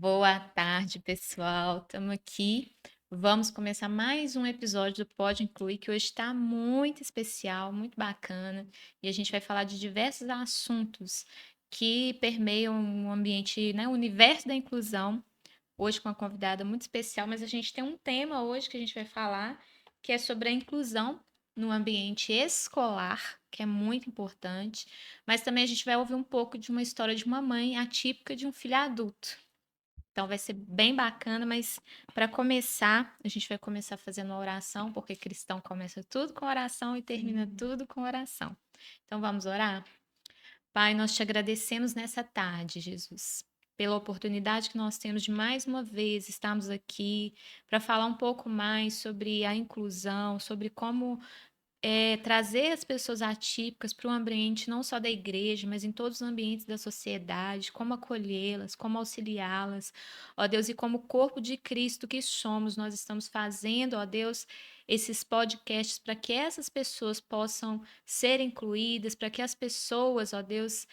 Boa tarde, pessoal. Estamos aqui. Vamos começar mais um episódio do Pode Incluir, que hoje está muito especial, muito bacana. E a gente vai falar de diversos assuntos que permeiam o ambiente, né, o universo da inclusão. Hoje com uma convidada muito especial, mas a gente tem um tema hoje que a gente vai falar, que é sobre a inclusão no ambiente escolar, que é muito importante. Mas também a gente vai ouvir um pouco de uma história de uma mãe atípica de um filho adulto. Então vai ser bem bacana, mas para começar, a gente vai começar fazendo uma oração, porque cristão começa tudo com oração e termina tudo com oração. Então vamos orar? Pai, nós te agradecemos nessa tarde, Jesus, pela oportunidade que nós temos de mais uma vez estarmos aqui para falar um pouco mais sobre a inclusão, sobre como trazer as pessoas atípicas para o ambiente não só da igreja, mas em todos os ambientes da sociedade, como acolhê-las, como auxiliá-las, ó Deus, e como corpo de Cristo que somos, nós estamos fazendo, ó Deus, esses podcasts para que essas pessoas possam ser incluídas, para que as pessoas, ó Deus,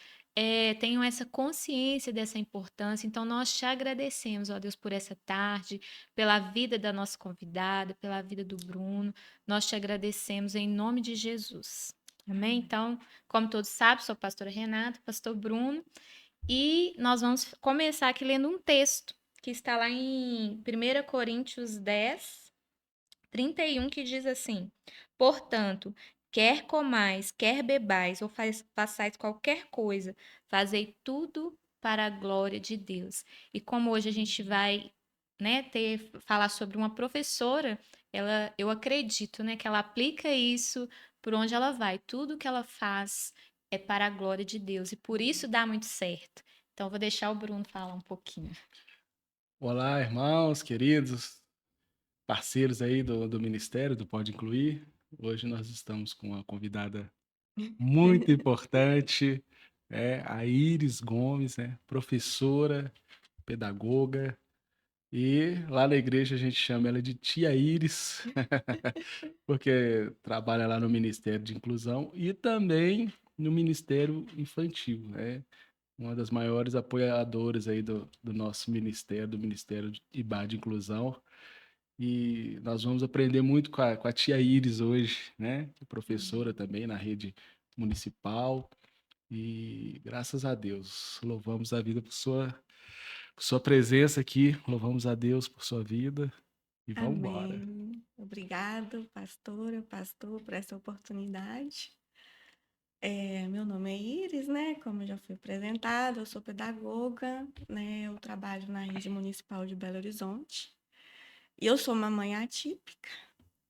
tenham essa consciência dessa importância. Então, nós te agradecemos, ó Deus, por essa tarde, pela vida da nossa convidada, pela vida do Bruno. Nós te agradecemos em nome de Jesus. Amém? Então, como todos sabem, sou a pastora Renata, pastor Bruno, e nós vamos começar aqui lendo um texto que está lá em 1 Coríntios 10, 31, que diz assim: Portanto, quer comais, quer bebais, ou façais qualquer coisa, fazei tudo para a glória de Deus. E como hoje a gente vai, né, falar sobre uma professora, eu acredito, né, que ela aplica isso por onde ela vai. Tudo que ela faz é para a glória de Deus, e por isso dá muito certo. Então, eu vou deixar o Bruno falar um pouquinho. Olá, irmãos, queridos, parceiros aí do Ministério, do Pode Incluir. Hoje nós estamos com uma convidada muito importante, a Iris Gomes, professora, pedagoga, e lá na igreja a gente chama ela de Tia Iris, porque trabalha lá no Ministério de Inclusão e também no Ministério Infantil, né? Uma das maiores apoiadoras aí do nosso ministério, do Ministério de IBA de Inclusão. E nós vamos aprender muito com a tia Iris hoje, né? Que é professora também na rede municipal. E graças a Deus, louvamos a vida por sua presença aqui, louvamos a Deus por sua vida e vamos embora. Amém. Obrigado, pastora, pastor, por essa oportunidade. Meu nome é Iris, né? Como já foi apresentado, eu sou pedagoga, né? Eu trabalho na rede municipal de Belo Horizonte. E eu sou uma mãe atípica,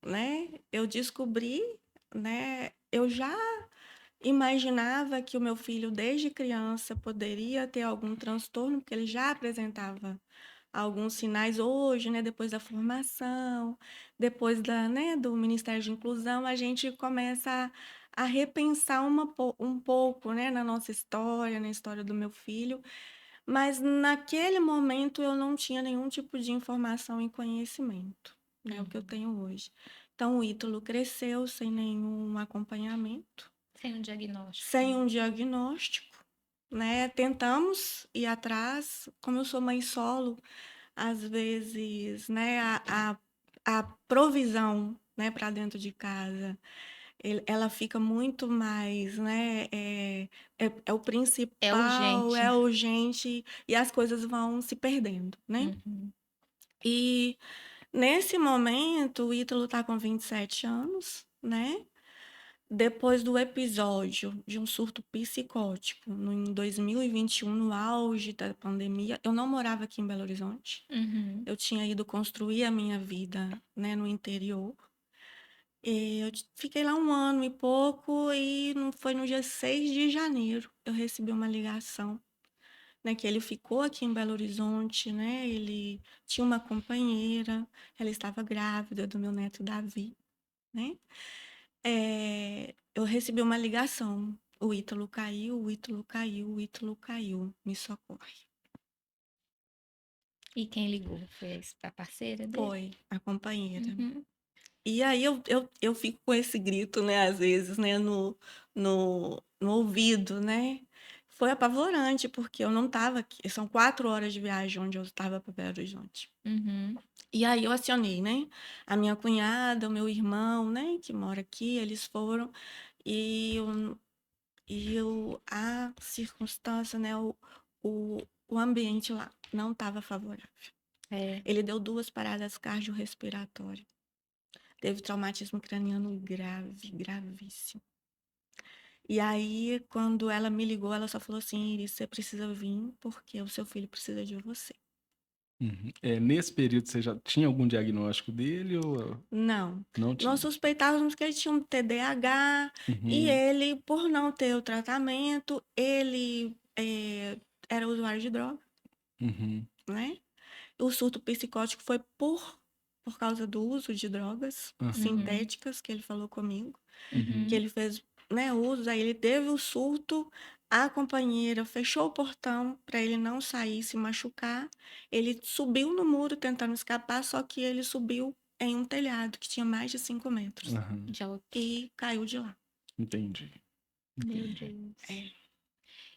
né? Eu descobri, né? Eu já imaginava que o meu filho, desde criança, poderia ter algum transtorno, porque ele já apresentava alguns sinais hoje, né, depois da formação, depois né, do Ministério de Inclusão, a gente começa a repensar um pouco, né, na nossa história, na história do meu filho, mas naquele momento eu não tinha nenhum tipo de informação e conhecimento, né, o que eu Uhum. tenho hoje. Então, o Ítalo cresceu sem nenhum acompanhamento, Sem um diagnóstico. sem um diagnóstico, né? Tentamos ir atrás, como eu sou mãe solo, às vezes, né, a provisão, né, para dentro de casa, ela fica muito mais, né, é o É principal, urgente. é urgente e as coisas vão se perdendo, né? Uhum. E nesse momento, o Ítalo tá com 27 anos, né? Depois do episódio de um surto psicótico em 2021, no auge da pandemia, eu não morava aqui em Belo Horizonte. Uhum. Eu tinha ido construir a minha vida, né, no interior. E fiquei lá um ano e pouco e não foi no dia 6 de janeiro eu recebi uma ligação, né, que ele ficou aqui em Belo Horizonte, né? Ele tinha uma companheira, ela estava grávida do meu neto Davi, né? Eu recebi uma ligação. O Ítalo caiu, o Ítalo caiu, o Ítalo caiu. Me socorre. E quem ligou? Foi a parceira dele? Foi a companheira. Uhum. E aí eu fico com esse grito, né, às vezes, né, no ouvido, né? Foi apavorante, porque eu não estava aqui. São 4 horas de viagem onde eu estava para Belo Horizonte. Uhum. E aí eu acionei, né, a minha cunhada, o meu irmão, né, que mora aqui, eles foram e a circunstância, né, o ambiente lá não estava favorável. É. Ele deu 2 paradas cardiorrespiratórias. Teve traumatismo craniano grave, gravíssimo. E aí, quando ela me ligou, ela só falou assim: "Iris, você precisa vir, porque o seu filho precisa de você". Uhum. Nesse período você já tinha algum diagnóstico dele ou Não, não nós tinha? suspeitávamos que ele tinha um TDAH e Uhum, ele, por não ter o tratamento, ele era usuário de droga, uhum, né? O surto psicótico foi por causa do uso de drogas aham, Uhum. sintéticas, que ele falou comigo, que uhum, Uhum. ele fez, né, uso, aí ele teve o surto, a companheira fechou o portão para ele não sair, se machucar. Ele subiu no muro tentando escapar, só que ele subiu em um telhado que tinha mais de 5 metros aham. De altura. e caiu de lá. Entendi, Meu entendi. Deus. É.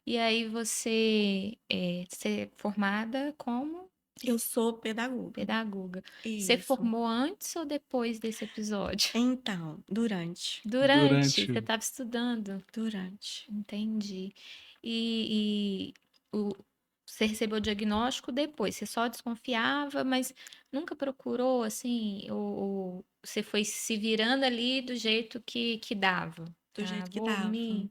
E aí você é formada como Eu sou pedagoga. pedagoga. Você Isso. formou antes ou depois desse episódio? Então, durante, Durante, você Durante estava estudando. durante. Entendi. E você recebeu o diagnóstico depois, você só desconfiava, mas nunca procurou, assim, ou você foi se virando ali do jeito que dava? Do Ah, jeito que vou dava. me.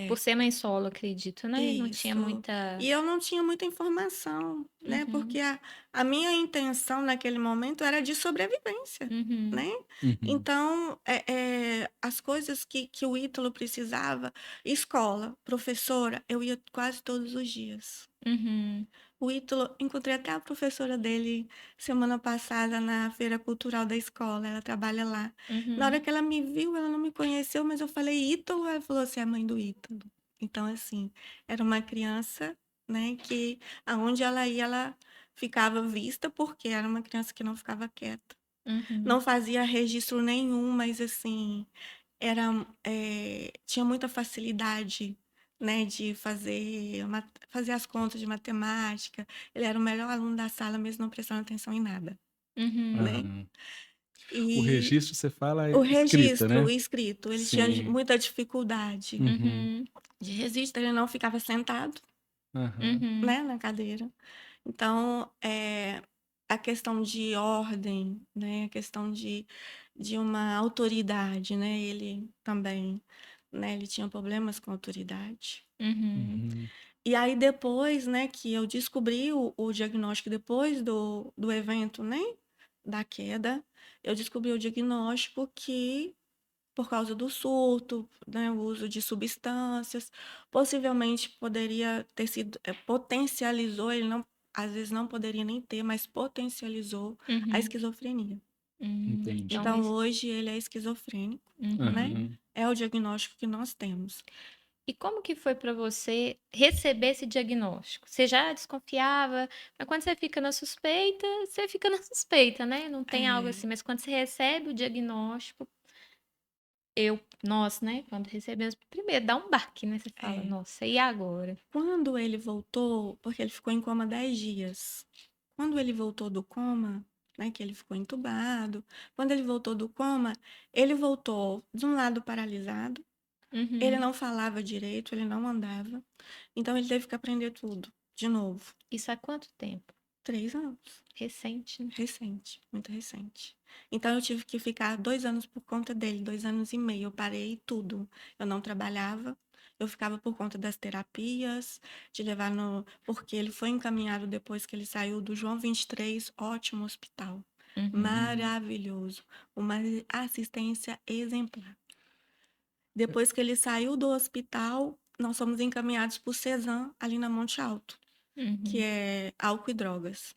Por É. ser mãe solo, acredito, né? Não tinha Isso. muita. E eu não tinha muita informação, né, Uhum, porque a minha intenção naquele momento era de sobrevivência, uhum, né. uhum, Então, as coisas que o Ítalo precisava, escola, professora, eu ia quase todos os dias. uhum, O Ítalo, encontrei até a professora dele semana passada na feira cultural da escola, ela trabalha lá. Na hora uhum, que ela me viu, ela não me conheceu, mas eu falei: "Ítalo", ela falou: "Você é a mãe do Ítalo". Então, assim, era uma criança, né, que aonde ela ia, ela ficava vista, porque era uma criança que não ficava quieta. Não uhum, fazia registro nenhum, mas assim, tinha muita facilidade, né, de fazer as contas de matemática. Ele era o melhor aluno da sala, mesmo não prestando atenção em nada, uhum, né. aham. O E registro você fala o escrita, registro né? escrito, ele tinha Sim. muita dificuldade Uhum, uhum, de registro, ele não ficava sentado, aham, uhum, né, na cadeira. Então, a questão de ordem, né, a questão de uma autoridade, né, ele também, né, ele tinha problemas com autoridade. uhum, uhum, E aí depois, né, que eu descobri o diagnóstico depois do evento, né, da queda, eu descobri o diagnóstico que por causa do surto, né, o uso de substâncias, possivelmente poderia ter sido, potencializou, ele não, às vezes não poderia nem ter, mas potencializou a uhum, esquizofrenia. entendi. Então, Então hoje ele é esquizofrênico, né? uhum. Aham. É o diagnóstico que nós temos. E como que foi para você receber esse diagnóstico? Você já desconfiava, mas quando você fica na suspeita, você fica na suspeita, né? Não tem algo É, assim, mas quando você recebe o diagnóstico, nós, né? Quando recebemos, primeiro dá um baque, né? Você fala, é. nossa, e agora? Quando ele voltou, porque ele ficou em coma 10 dias. Quando ele voltou do coma, né, que ele ficou entubado, quando ele voltou do coma, ele voltou de um lado paralisado. Ele Uhum. não falava direito, ele não andava, então ele teve que aprender tudo, de novo. Isso há quanto tempo? 3 anos, Recente, né? recente, muito recente. Então eu tive que ficar 2 anos por conta dele, 2 anos e meio, eu parei tudo. Eu não trabalhava, eu ficava por conta das terapias, de levar no porque ele foi encaminhado depois que ele saiu do João 23, ótimo hospital, Uhum. Uhum. maravilhoso, uma assistência exemplar. Depois que ele saiu do hospital, nós fomos encaminhados para o Cezam, ali na Monte Alto, que Uhum. é álcool e drogas.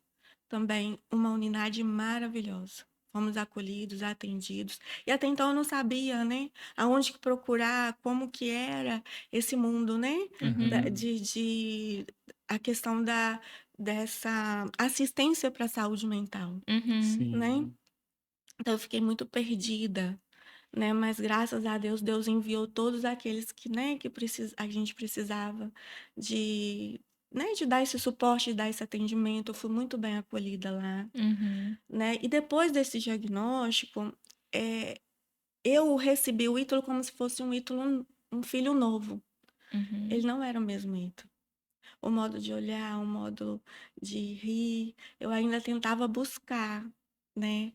Também uma unidade maravilhosa. Fomos acolhidos, atendidos. E até então eu não sabia, né, aonde que procurar, como que era esse mundo, né, Uhum. a questão dessa assistência para a saúde mental, Uhum. né. Sim. Então eu fiquei muito perdida. né? Mas graças a Deus, Deus enviou todos aqueles que, né, a gente precisava de, né, de dar esse suporte, de dar esse atendimento. Eu fui muito bem acolhida lá, Uhum, né? E depois desse diagnóstico, é, eu recebi o Ítalo como se fosse um Ítalo, um filho novo. uhum, Ele não era o mesmo Ítalo. O modo de olhar, o modo de rir, eu ainda tentava buscar, né?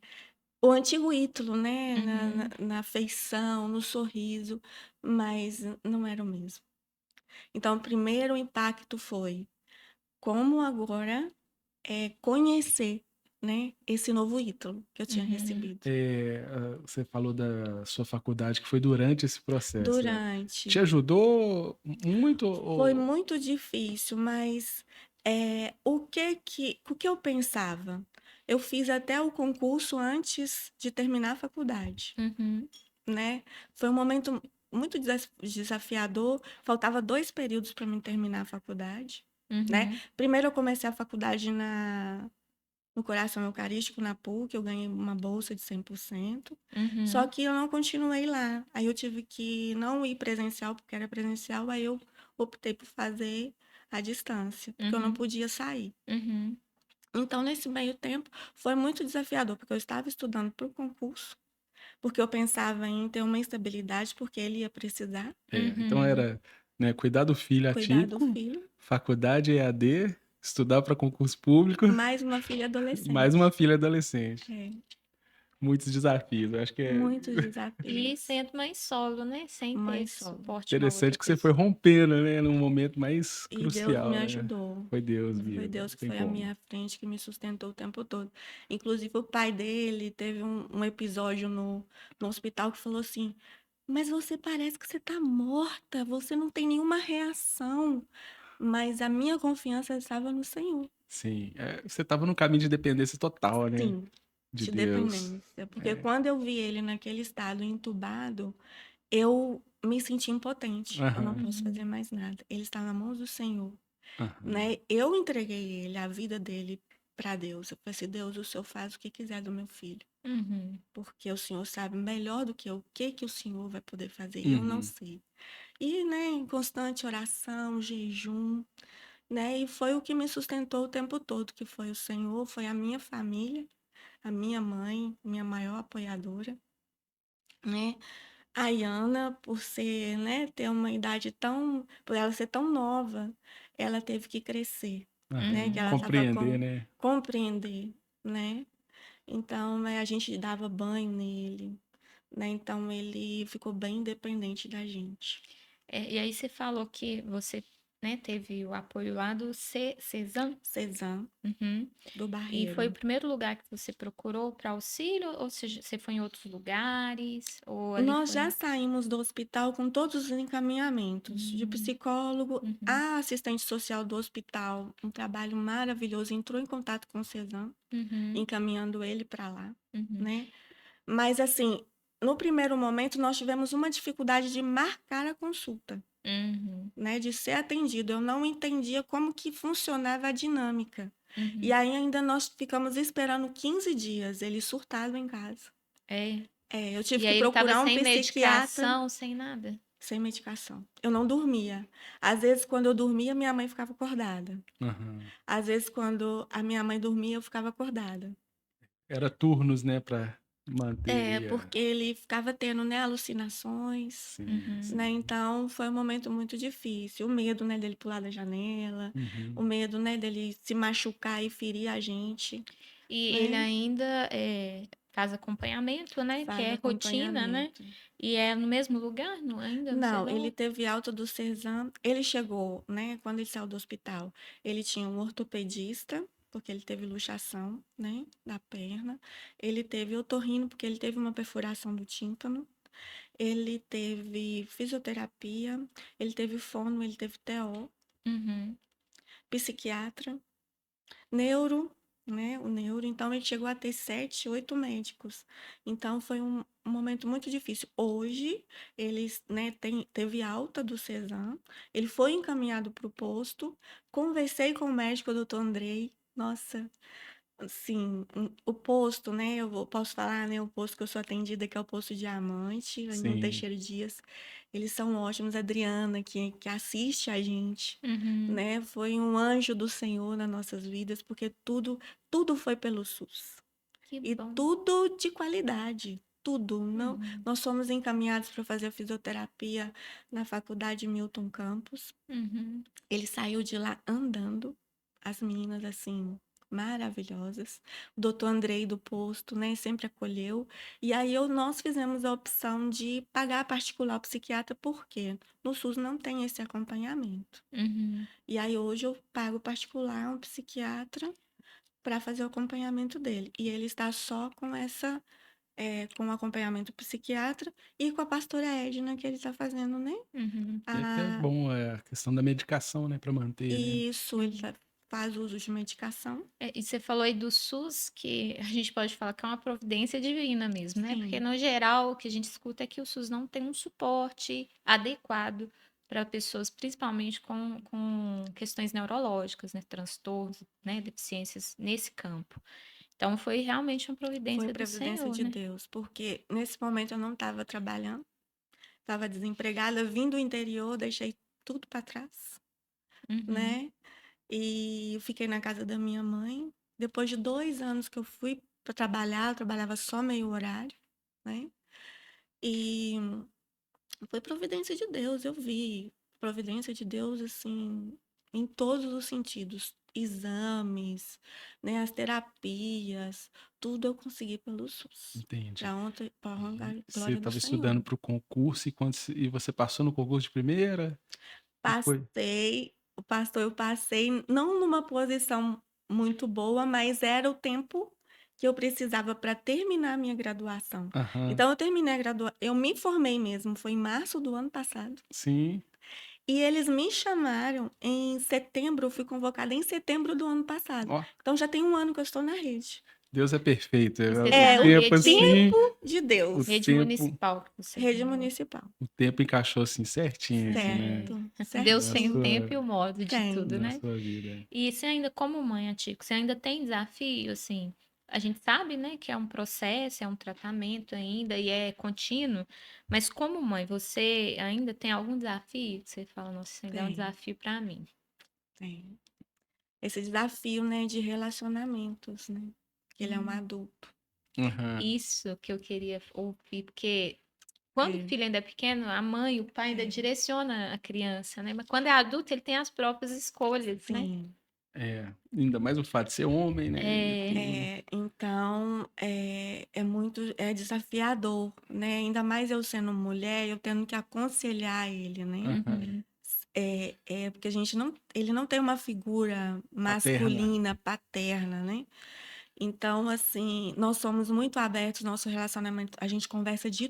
O antigo Ítalo, né? uhum, Na feição, no sorriso, mas não era o mesmo. Então, o primeiro impacto foi como agora conhecer, né, esse novo Ítalo que eu tinha uhum. recebido. Você falou da sua faculdade, que foi durante esse processo. Te Durante. ajudou muito? Foi Ou... muito difícil, mas o que eu pensava? Eu fiz até o concurso antes de terminar a faculdade, Uhum, né? Foi um momento muito desafiador. Faltava 2 períodos para mim terminar a faculdade, né? uhum, Primeiro eu comecei a faculdade no Coração Eucarístico, na PUC, eu ganhei uma bolsa de 100%. Só uhum, que eu não continuei lá. Aí eu tive que não ir presencial, porque era presencial, aí eu optei por fazer à distância, porque eu não uhum, podia sair. uhum, Então, nesse meio tempo, foi muito desafiador, porque eu estava estudando para o concurso, porque eu pensava em ter uma estabilidade, porque ele ia precisar Então uhum. era, né, cuidar do filho cuidar do atípico, filho, faculdade EAD, estudar para concurso público, mais uma filha mais uma adolescente. filha adolescente. É, Muitos desafios. Eu acho que é muitos E desafios. sendo mãe solo, né? Sem ter Mãe esse solo. suporte de uma outra interessante que você foi pessoa. rompendo, né, num momento mais E Deus me crucial, né? ajudou. Foi Deus Foi mesmo, Deus não que tem foi à como. minha frente, que me sustentou o tempo todo. Inclusive, o pai dele teve um episódio no hospital que falou assim: Mas você parece que você tá morta, você não tem nenhuma reação. Mas a minha confiança estava no Senhor. Sim, você estava num caminho de dependência total, né, Sim, de de Deus. dependência. Porque É. quando eu vi ele naquele estado entubado, eu me senti impotente. Eu não Aham, posso fazer Uhum, mais nada. Ele está na mão do Senhor. aham. Né? Eu entreguei ele, a vida dele para Deus. Eu falei assim, Deus, o Senhor faz o que quiser do meu filho, uhum, porque o Senhor sabe melhor do que eu o que o Senhor vai poder fazer, e eu não Uhum, sei. E, né, em constante oração, jejum, né, e foi o que me sustentou o tempo todo, que foi o Senhor, foi a minha família, a minha mãe, minha maior apoiadora, né? A Iana, por ser, né, ter uma idade tão, por ela ser tão nova, ela teve que crescer, né, que aham. ela estava Compreender, né? compreender, né? Então, né, a gente dava banho nele, né? Então ele ficou bem independente da gente. e aí você falou que você, né, teve o apoio lá do Cezam. Cezam Uhum. do E foi o Barreiro. primeiro lugar que você procurou para auxílio, ou seja, você foi em outros lugares, ou ali Nós foi já no... saímos do hospital com todos os encaminhamentos de Hum, psicólogo, uhum, a assistente social do hospital, um trabalho maravilhoso, entrou em contato com o Cezam, uhum, encaminhando ele para lá, uhum, né? Mas assim, no primeiro momento nós tivemos uma dificuldade de marcar a consulta, uhum, né, de ser atendido. Eu não entendia como que funcionava a dinâmica. E uhum. aí ainda nós ficamos esperando 15 dias, ele surtado em casa. É. Eu tive E que aí ele estava procurar um sem psiquiatra medicação, sem nada. sem medicação. Eu não dormia. Às vezes, quando eu dormia, minha mãe ficava acordada. Aham. Às vezes, quando a minha mãe dormia, eu ficava acordada. Era turnos, né, para manter aí a... Porque ele ficava tendo, né, alucinações, Sim, Uhum. né? sim. Então, foi um momento muito difícil. O medo, né, dele pular da janela, o Uhum. medo, né, dele se machucar e ferir a gente, E ele né? ainda faz acompanhamento, né? Que Faz é rotina, né? acompanhamento. E é no mesmo lugar, não, ainda no Não, ele CESAM? teve alta do Cezam. Ele chegou, né? Quando ele saiu do hospital, ele tinha um ortopedista, porque ele teve luxação, né? Da perna. Ele teve otorrino, porque ele teve uma perfuração do tímpano. Ele teve fisioterapia, ele teve fono, ele teve TO, Uhum. psiquiatra, neuro, né? O neuro. Então, ele chegou a ter 7, 8 médicos. Então, foi um momento muito difícil. Hoje, ele, né, teve alta do Cezam, ele foi encaminhado para o posto. Conversei com o médico, o doutor Andrei. Nossa, Sim, o posto, né, posso falar, né, o posto que eu sou atendida, que é o posto Diamante, no Sim, Teixeira Dias, eles são ótimos. A Adriana, que assiste a gente, Uhum. né, foi um anjo do Senhor nas nossas vidas, porque tudo foi pelo SUS. Que E bom. tudo de qualidade, tudo. Não, Uhum. nós fomos encaminhados para fazer a fisioterapia na Faculdade Milton Campos. Uhum. Ele saiu de lá andando, as meninas assim maravilhosas. O doutor Andrei do posto, né, sempre acolheu. E aí nós fizemos a opção de pagar particular o psiquiatra, porque no SUS não tem esse acompanhamento. Uhum. E aí hoje eu pago particular um psiquiatra para fazer o acompanhamento dele. E ele está só com com o acompanhamento psiquiatra e com a pastora Edna, que ele está fazendo, né? Uhum. e até A, bom a questão da medicação, né, para manter, né? isso, ele Uhum. faz uso de medicação. E você falou aí do SUS, que a gente pode falar que é uma providência divina mesmo, né? Porque, Sim, no geral, o que a gente escuta é que o SUS não tem um suporte adequado para pessoas, principalmente com questões neurológicas, né? Transtornos, né? Deficiências nesse campo. Então, foi realmente uma foi providência do providência Senhor, de né? Deus, porque nesse momento eu não estava trabalhando, estava desempregada, vim do interior, deixei tudo para trás, Uhum. né? E eu fiquei na casa da minha mãe. Depois de 2 anos que eu fui para trabalhar, eu trabalhava só meio horário, né? E foi providência de Deus, eu vi providência de Deus assim em todos os sentidos, exames, né, as terapias, tudo eu consegui pelo SUS. Entende? Para ontem, para E a você glória do estava Senhor. estudando para o concurso e você passou no concurso de primeira? E foi? Passei, o pastor, eu passei não numa posição muito boa, mas era o tempo que eu precisava para terminar a minha graduação. Aham. Então eu terminei a graduação, eu me formei mesmo, foi em março do ano passado. Sim. E eles me chamaram em setembro, eu fui convocada em setembro do ano passado. Ó, Então já tem um ano que eu estou na rede. Deus é perfeito. E você está O É na o tempo rede, assim, tempo de o Deus. rede tempo, municipal que você Rede está. municipal. o tempo encaixou assim certinho, assim, né? Certo, Deus Na tem o certinho. tempo sua, e o modo de Tem. tudo, na né? sua vida. E você ainda, como mãe, Tico, você ainda tem desafio, assim? A gente sabe, né, que é um processo, é um tratamento ainda e é contínuo, mas como mãe, você ainda tem algum desafio que você fala, nossa, isso ainda é um Tem, desafio para mim? tem. Esse desafio, né, de relacionamentos, né? Que ele é um Hum. adulto. Aham. Isso que eu queria ouvir, porque quando o É, filho ainda é pequeno, a mãe, o pai ainda é. direciona a criança, né? Mas quando é adulto, ele tem as próprias escolhas, né? Sim. É, ainda mais o fato de ser homem, né? E É, tudo. Então, é desafiador, né? Ainda mais eu sendo mulher, eu tendo que aconselhar ele, né? Aham. uhum, Porque ele não tem uma figura Paterna. masculina, paterna, né? Então, assim, nós somos muito abertos, nosso relacionamento, a gente conversa de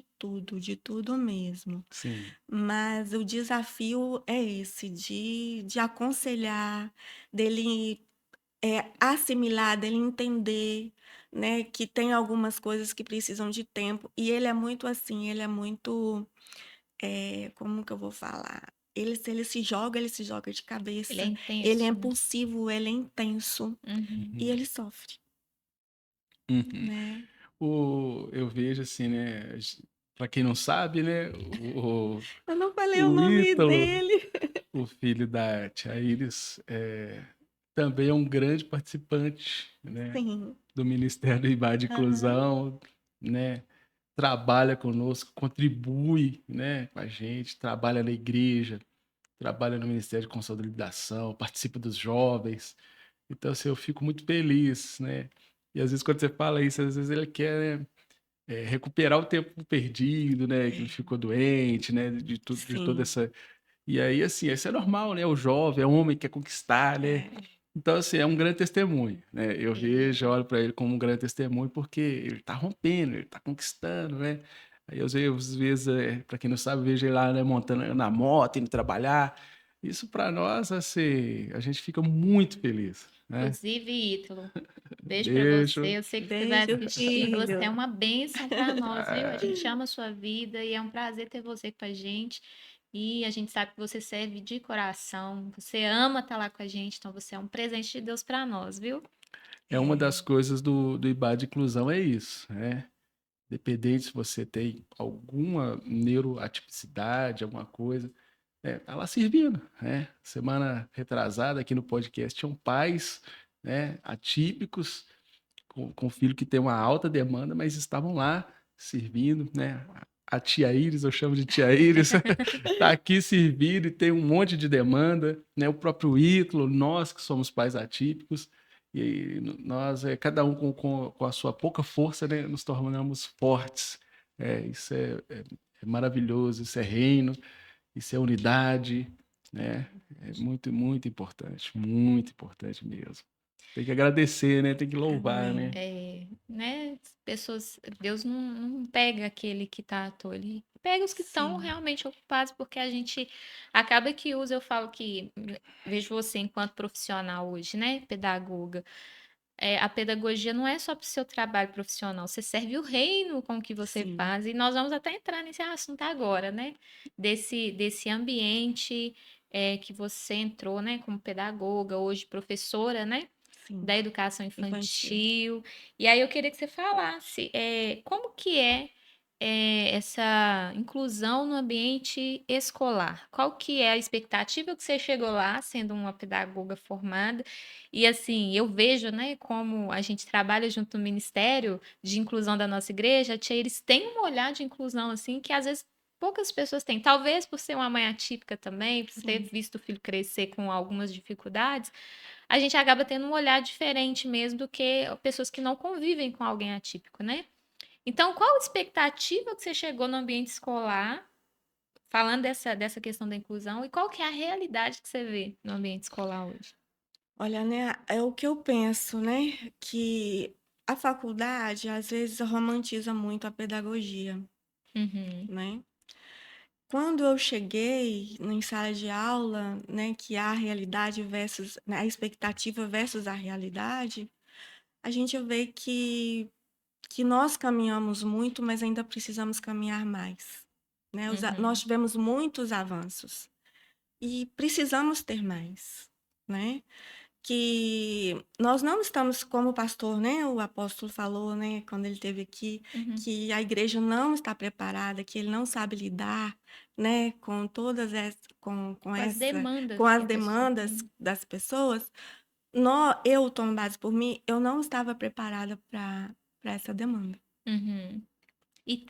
tudo mesmo. Sim. Mas o desafio é esse, de aconselhar, dele assimilar, dele entender, né, que tem algumas coisas que precisam de tempo. E ele é muito assim, ele é muito, como que eu vou falar? Se ele se joga de ele é cabeça, ele é intenso, né? impulsivo, ele é intenso Uhum. e Uhum. ele sofre, Uhum. né? Eu vejo assim, né? Pra quem não sabe, né? Eu não falei o O nome Ítalo, dele. o filho da tia Iris, também é um grande participante, né? Sim. Do Ministério do IBA de Aham. Inclusão, né? Trabalha conosco, contribui, né, com a gente, trabalha na igreja, trabalha no Ministério de Consolidação, participa dos jovens. Então, assim, eu fico muito feliz, né? E às vezes quando você fala isso, às vezes ele quer, né, recuperar o tempo perdido, né? Que ele É. ficou doente, né? De tudo, de toda Sim. essa. E aí, assim, isso é normal, né? O jovem, é o homem que quer conquistar, né? É. Então, assim, é um grande testemunho, né? Eu Ele vejo, olho para ele como um grande testemunho porque ele tá rompendo, ele tá conquistando, né? Aí, às vezes, para quem não sabe, eu vejo ele lá, né, montando na moto, indo trabalhar. Isso para nós, assim, a gente fica muito feliz, né? Inclusive, Ítalo, beijo pra Beijo. você. Eu sei que você vai Beijo, assistir. Você é filho. uma bênção pra nós, viu? A Ah, gente ama a sua vida e é um prazer ter você com a gente. E a gente sabe que você serve de coração. Você ama estar lá com a gente, então você é um presente de Deus pra nós, viu? É uma É, das coisas do IBA de inclusão é isso, né? Dependente se você tem alguma neuroatipicidade, alguma coisa, tá lá servindo, né? Semana retrasada aqui no podcast tinham pais, né, atípicos com filho que tem uma alta demanda, mas estavam lá servindo, né? A tia Iris, eu chamo de tia Iris, está aqui servindo e tem um monte de demanda, né? O próprio Ítalo, nós que somos pais atípicos, e nós, cada um com a sua pouca força, né? Nos tornamos fortes. Isso é maravilhoso, isso é reino, isso é unidade, né? É muito importante mesmo. Tem que agradecer, né? Tem que louvar, amém. né? Né? Pessoas, Deus não pega aquele que tá à toa, ele pega os que estão Sim, realmente ocupados, porque a gente acaba que usa, eu falo que vejo você enquanto profissional hoje, né? Pedagoga. A pedagogia não é só para o seu trabalho profissional, você serve o reino com o que você sim, faz, e nós vamos até entrar nesse assunto agora, né? Desse ambiente que você entrou, né, como pedagoga, hoje professora, né? sim. Da educação Infantil. infantil. E aí eu queria que você falasse como que é essa inclusão no ambiente escolar. Qual que é a expectativa que você chegou lá, sendo uma pedagoga formada? E assim, eu vejo, né, como a gente trabalha junto no Ministério de Inclusão da nossa igreja, a tia Iris tem um olhar de inclusão assim que às vezes poucas pessoas têm. Talvez por ser uma mãe atípica também, por ter Sim, visto o filho crescer com algumas dificuldades, a gente acaba tendo um olhar diferente mesmo do que pessoas que não convivem com alguém atípico, né? Então, qual a expectativa que você chegou no ambiente escolar, falando dessa questão da inclusão, e qual que é a realidade que você vê no ambiente escolar hoje? olha, né, é o que eu penso, né, que a faculdade às vezes romantiza muito a pedagogia, Uhum, né. Quando eu cheguei em sala de aula, né, que há a realidade versus, né, a expectativa versus a realidade, a gente vê que nós caminhamos muito, mas ainda precisamos caminhar mais, né. Nós uhum, tivemos muitos avanços e precisamos ter mais, né. Que nós não estamos como o pastor, né, o apóstolo falou, né, quando ele esteve aqui, uhum. que a igreja não está preparada, que ele não sabe lidar, né, com todas essa Com as com demandas que as a pessoa demandas tem. das pessoas. Eu tomo base por mim, eu não estava preparada para essa demanda. Uhum. E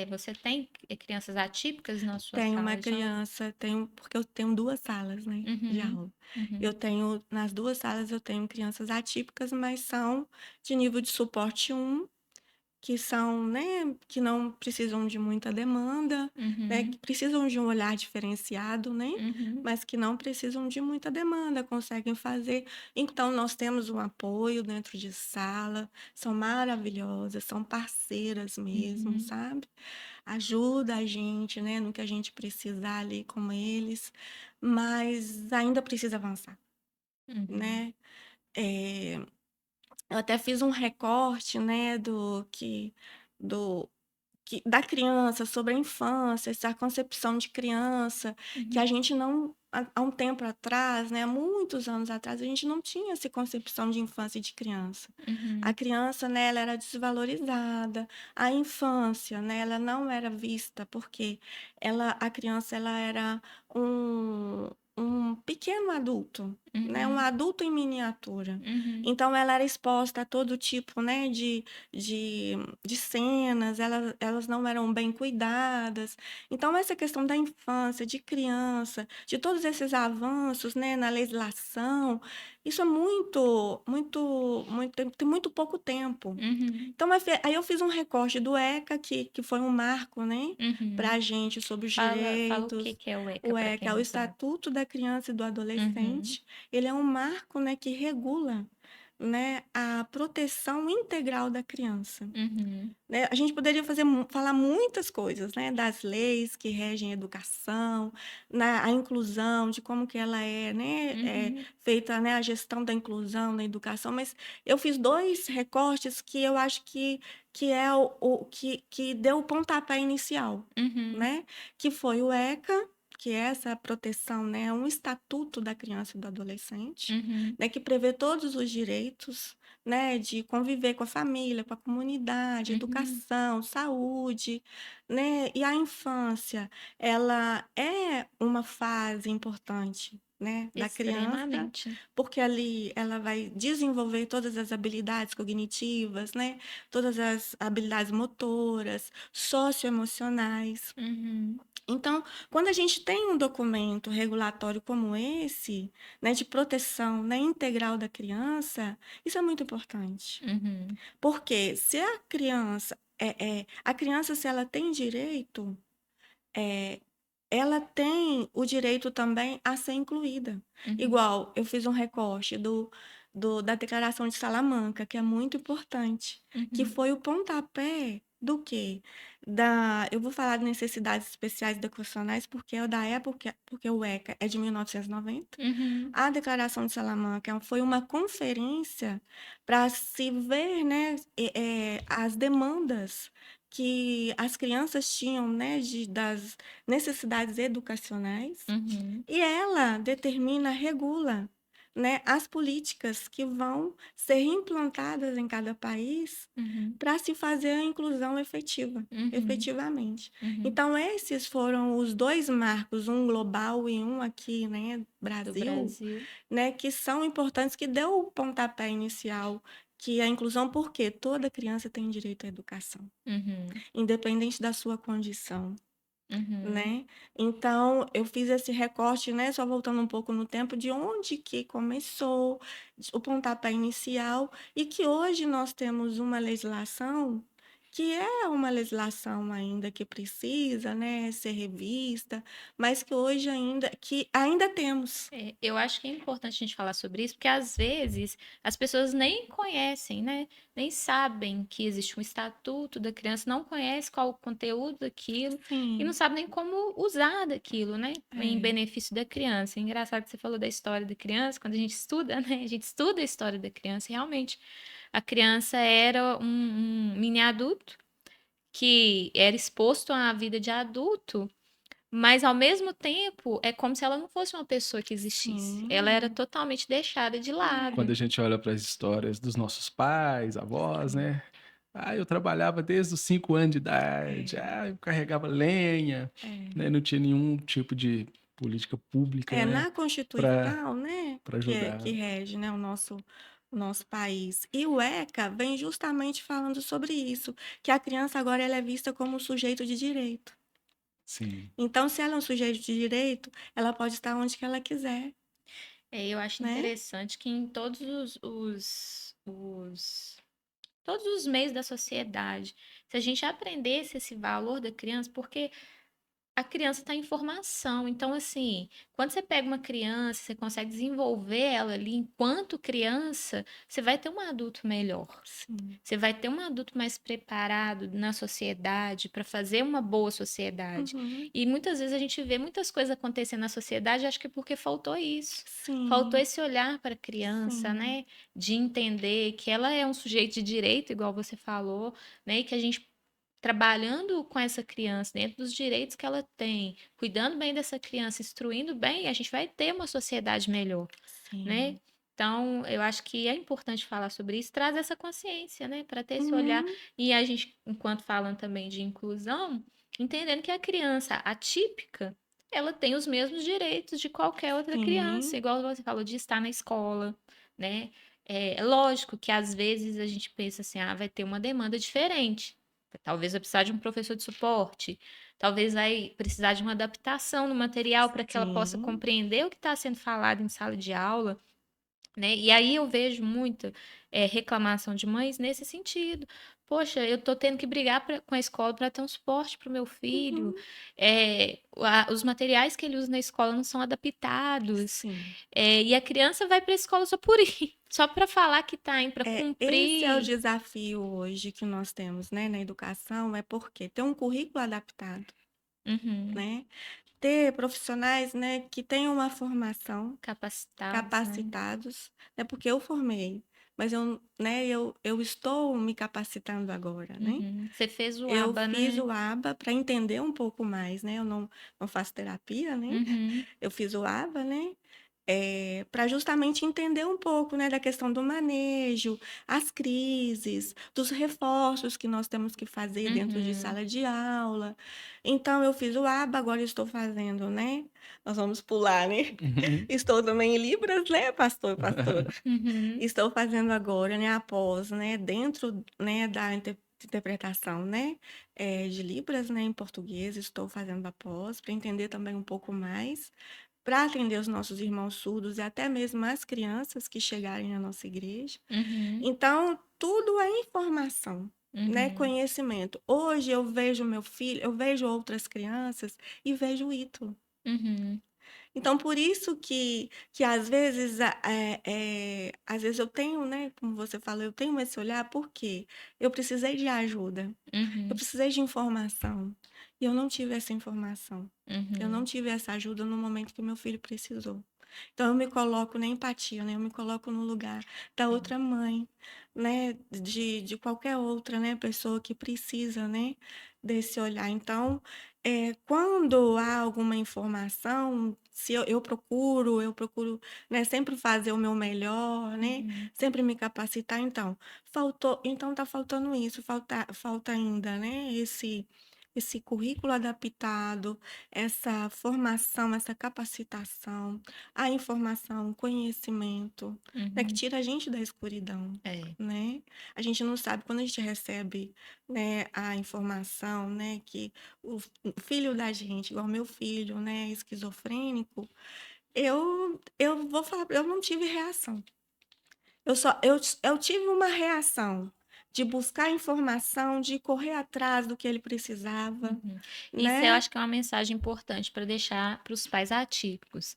você tem crianças atípicas na sua Tenho uma sala de aula? criança, tenho porque eu tenho 2 salas, né, de Uhum, aula. Eu uhum, tenho nas 2 salas eu tenho crianças atípicas, mas são de nível de suporte 1, que são, né, que não precisam de muita demanda, né, que uhum, precisam de um olhar diferenciado, né, uhum, mas que não precisam de muita demanda, conseguem fazer. Então nós temos um apoio dentro de sala, são maravilhosas, são parceiras mesmo, uhum, sabe. Ajuda a gente, né, no que a gente precisar ali com eles, mas ainda precisa avançar, uhum, né. Eh, eu até fiz um recorte, né, do da criança, sobre a infância, essa concepção de criança, que a uhum, gente não há um tempo atrás, né, há muitos anos atrás, a gente não tinha essa concepção de infância e de criança. A uhum, criança, né, ela era desvalorizada, a infância, né, ela não era vista, porque a criança ela era um pequeno adulto, né, um uhum, adulto em miniatura. uhum, Então ela era exposta a todo tipo, né, de de cenas, elas não eram bem cuidadas. Então essa questão da infância, de criança, de todos esses avanços, né, na legislação, isso é muito tem muito pouco tempo. uhum, Então aí eu fiz um recorte do ECA, que foi um marco, né, uhum. pra gente sobre os Fala o que direitos. que é o ECA O para ECA quem é o não sabe. Estatuto da Criança e do Uhum, Adolescente. Ele é um marco, né, que regula, né, a proteção integral da criança, uhum, né. A gente poderia falar muitas coisas, né, das leis que regem a educação, a inclusão, de como que ela é, né, uhum, feita, né, a gestão da inclusão na educação, mas eu fiz 2 recortes que eu acho que é o que deu o pontapé inicial, uhum, né, que foi o ECA, porque essa proteção, né, é um estatuto da criança e do adolescente, Uhum. né, que prevê todos os direitos, né, de conviver com a família, com a comunidade, Uhum. educação, saúde, né, e a infância, ela é uma fase importante, né, da criança, Extremamente. porque ali ela vai desenvolver todas as habilidades cognitivas, né, todas as habilidades motoras, socioemocionais. Uhum. Então, quando a gente tem um documento regulatório como esse, né, de proteção, né, integral da criança, isso é muito importante. Uhum. Porque se a criança, a criança, se ela tem direito, é, ela tem o direito também a ser incluída. Uhum. Igual, eu fiz um recorte da Declaração de Salamanca, que é muito importante, que Uhum. foi o pontapé do quê? Eu vou falar de necessidades especiais educacionais, porque é da época, porque o ECA é de 1990. Uhum. A Declaração de Salamanca foi uma conferência para se ver, né, as demandas que as crianças tinham, né, das necessidades educacionais, Uhum. e ela determina, regula, né, as políticas que vão ser implantadas em cada país Uhum. para se fazer a inclusão efetiva, Uhum. efetivamente. Uhum. Então, esses foram os dois marcos, um global e um aqui, né, Do Brasil, Brasil. né, que são importantes, que deu o pontapé inicial, que é a inclusão, porque toda criança tem direito à educação, Uhum. independente da sua condição, Uhum. né. Então eu fiz esse recorte, né, só voltando um pouco no tempo, de onde que começou, o pontapé inicial, e que hoje nós temos uma legislação que é uma legislação ainda que precisa, né, ser revista, mas que ainda temos. É, eu acho que é importante a gente falar sobre isso, porque às vezes as pessoas nem conhecem, né? Nem sabem que existe um estatuto da criança, não conhece qual o conteúdo daquilo e não Sim, sabe nem como usar daquilo, né? Em é. benefício da criança. É engraçado que você falou da história da criança, quando a gente estuda, né? A gente estuda a história da criança, e realmente a criança era um mini adulto que era exposto à vida de adulto. Mas ao mesmo tempo, é como se ela não fosse uma pessoa que existisse. Ela era Sim, totalmente deixada de Quando lado. a gente olha para as histórias dos nossos pais, avós, né? Ah, eu trabalhava desde os 5 anos de idade. é, Ah, eu carregava lenha, é. né? Não tinha nenhum tipo de política pública, É, né? na Para Constituição, né, para que ajudar. rege, né, o nosso país. E o ECA vem justamente falando sobre isso, que a criança agora ela é vista como um sujeito de direito. Sim. Então, se ela é um sujeito de direito, ela pode estar onde que ela quiser, É, eu acho né? interessante que em todos todos os meios da sociedade, se a gente aprendesse esse valor da criança, porque a criança está em formação. Então, assim, quando você pega uma criança, você consegue desenvolver ela ali enquanto criança, você vai ter um adulto melhor. Sim. Você vai ter um adulto mais preparado na sociedade para fazer uma boa sociedade. Uhum. E muitas vezes a gente vê muitas coisas acontecendo na sociedade, acho que é porque faltou isso. Faltou Sim, esse olhar para a criança, sim. né? De entender que ela é um sujeito de direito, igual você falou, né? E que a gente trabalhando com essa criança dentro dos direitos que ela tem, cuidando bem dessa criança, instruindo bem, a gente vai ter uma sociedade melhor, né? Sim. Então, eu acho que é importante falar sobre isso, traz essa consciência, né, para ter esse olhar. Uhum. E a gente, enquanto falando também de inclusão, entendendo que a criança atípica, ela tem os mesmos direitos de qualquer outra criança, Sim, igual você falou, de estar na escola, né? É lógico que às vezes a gente pensa assim, ah, vai ter uma demanda diferente. Talvez vai precisar de um professor de suporte, talvez vai precisar de uma adaptação no material para que ela possa sim. compreender o que está sendo falado em sala de aula, né? E aí eu vejo muita reclamação de mães nesse sentido. Poxa, eu tô tendo que brigar com a escola para ter um suporte para o meu filho. Uhum. Os materiais que ele usa na escola não são adaptados. Sim. E a criança vai para a escola só por ir, só para falar que tá indo, para Esse é o cumprir. desafio hoje que nós temos, né, na educação, é porque ter um currículo adaptado, Uhum. né, ter profissionais, né, que tenham uma formação, Capacitados, né? capacitados, né, porque eu formei, mas eu estou me capacitando agora, né? Uhum. Você fez o Eu ABA, fiz né? o ABA para entender um pouco mais, né? Eu não faço terapia, né? Uhum. Eu fiz o ABA, né? Para justamente entender um pouco, né, da questão do manejo, as crises, dos reforços que nós temos que fazer dentro de Uhum. sala de aula. Então, eu fiz o ABA, agora estou fazendo, né? Nós vamos pular, né? Uhum. Estou também em Libras, né, pastor, pastora? Uhum. Estou fazendo agora, né, após, né, dentro, né, da interpretação, né, de Libras, né, em português, estou fazendo após, para entender também um pouco mais, para atender os nossos irmãos surdos e até mesmo as crianças que chegarem na nossa igreja. Uhum. Então, tudo é informação, né, Uhum. conhecimento. Hoje eu vejo meu filho, eu vejo outras crianças e vejo o Ítalo. Uhum. Então, por isso que às vezes, às vezes eu tenho, né, como você falou, eu tenho esse olhar, porque eu precisei de ajuda, eu Uhum. precisei de informação, e eu não tive essa informação. Eu não Uhum. tive essa ajuda no momento que meu filho precisou. Então, eu me coloco na empatia, né? Eu me coloco no lugar da Sim. outra mãe, né? De qualquer outra, né? Pessoa que precisa, né? Desse olhar. Então, quando há alguma informação, se eu procuro, né? Sempre fazer o meu melhor, né? Uhum. Sempre me capacitar. Então, então tá faltando isso, falta ainda, né? Esse currículo adaptado, essa formação, essa capacitação, a informação, o conhecimento, né, que Uhum. tira a gente da escuridão, É. né? A gente não sabe quando a gente recebe, né, a informação, né, que o filho da gente, igual meu filho, né, esquizofrênico, eu vou falar, eu não tive reação. Eu tive uma reação de buscar informação, de correr atrás do que ele precisava, Uhum. Isso eu né? acho que é uma mensagem importante para deixar para os pais atípicos.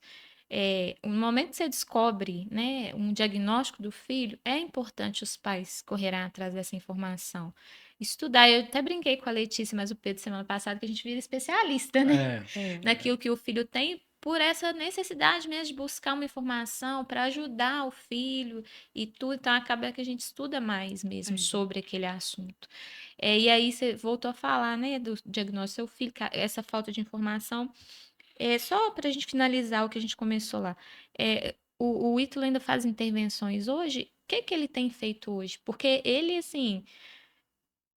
No momento que você descobre, né, um diagnóstico do filho, é importante os pais correrem atrás dessa informação. Estudar, eu até brinquei com a Letícia, mas o Pedro semana passada, que a gente vira especialista, né? É, É. Naquilo que o filho tem, por essa necessidade mesmo de buscar uma informação para ajudar o filho e tudo. Então, acaba que a gente estuda mais mesmo É. sobre aquele assunto. E aí você voltou a falar, né, do diagnóstico do seu filho, essa falta de informação. Só para a gente finalizar o que a gente começou lá. O Ítalo ainda faz intervenções hoje? O que que ele tem feito hoje? Porque ele, assim,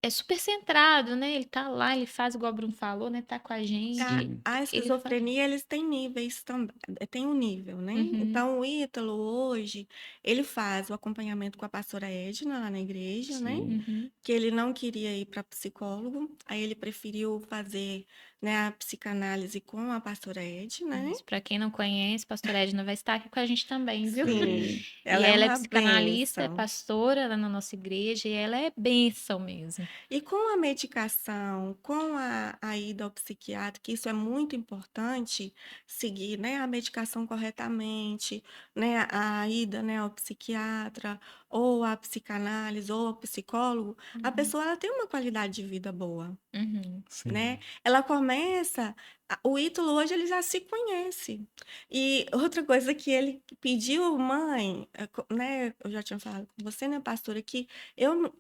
é super centrado, né? Ele tá lá, ele faz igual o Bruno falou, né? Tá com a gente. sim. A Ele faz. esquizofrenia, eles têm níveis também, tem um nível, né? Uhum, Então, o Ítalo, hoje, ele faz o acompanhamento com a pastora Edna, lá na igreja, né? Sim. uhum. Que ele não queria ir para psicólogo, aí ele preferiu fazer, né, a psicanálise com a pastora Edna, né? Isso, para quem não conhece, pastora Edna vai estar aqui com a gente também, viu? Sim, Sim. E ela é ela é uma psicanalista, é bênção. pastora lá na nossa igreja, e ela é bênção mesmo. E com a medicação, com a ida ao psiquiatra, que isso é muito importante, seguir, né, a medicação corretamente, né, a ida, né, ao psiquiatra, ou à psicanálise, ou ao psicólogo, a Uhum, pessoa ela tem uma qualidade de vida boa. uhum, Né? Sim. Ela começa o Ítalo hoje ele já se conhece. E outra coisa que ele pediu: "Mãe", né, eu já tinha falado com você, né, pastora, que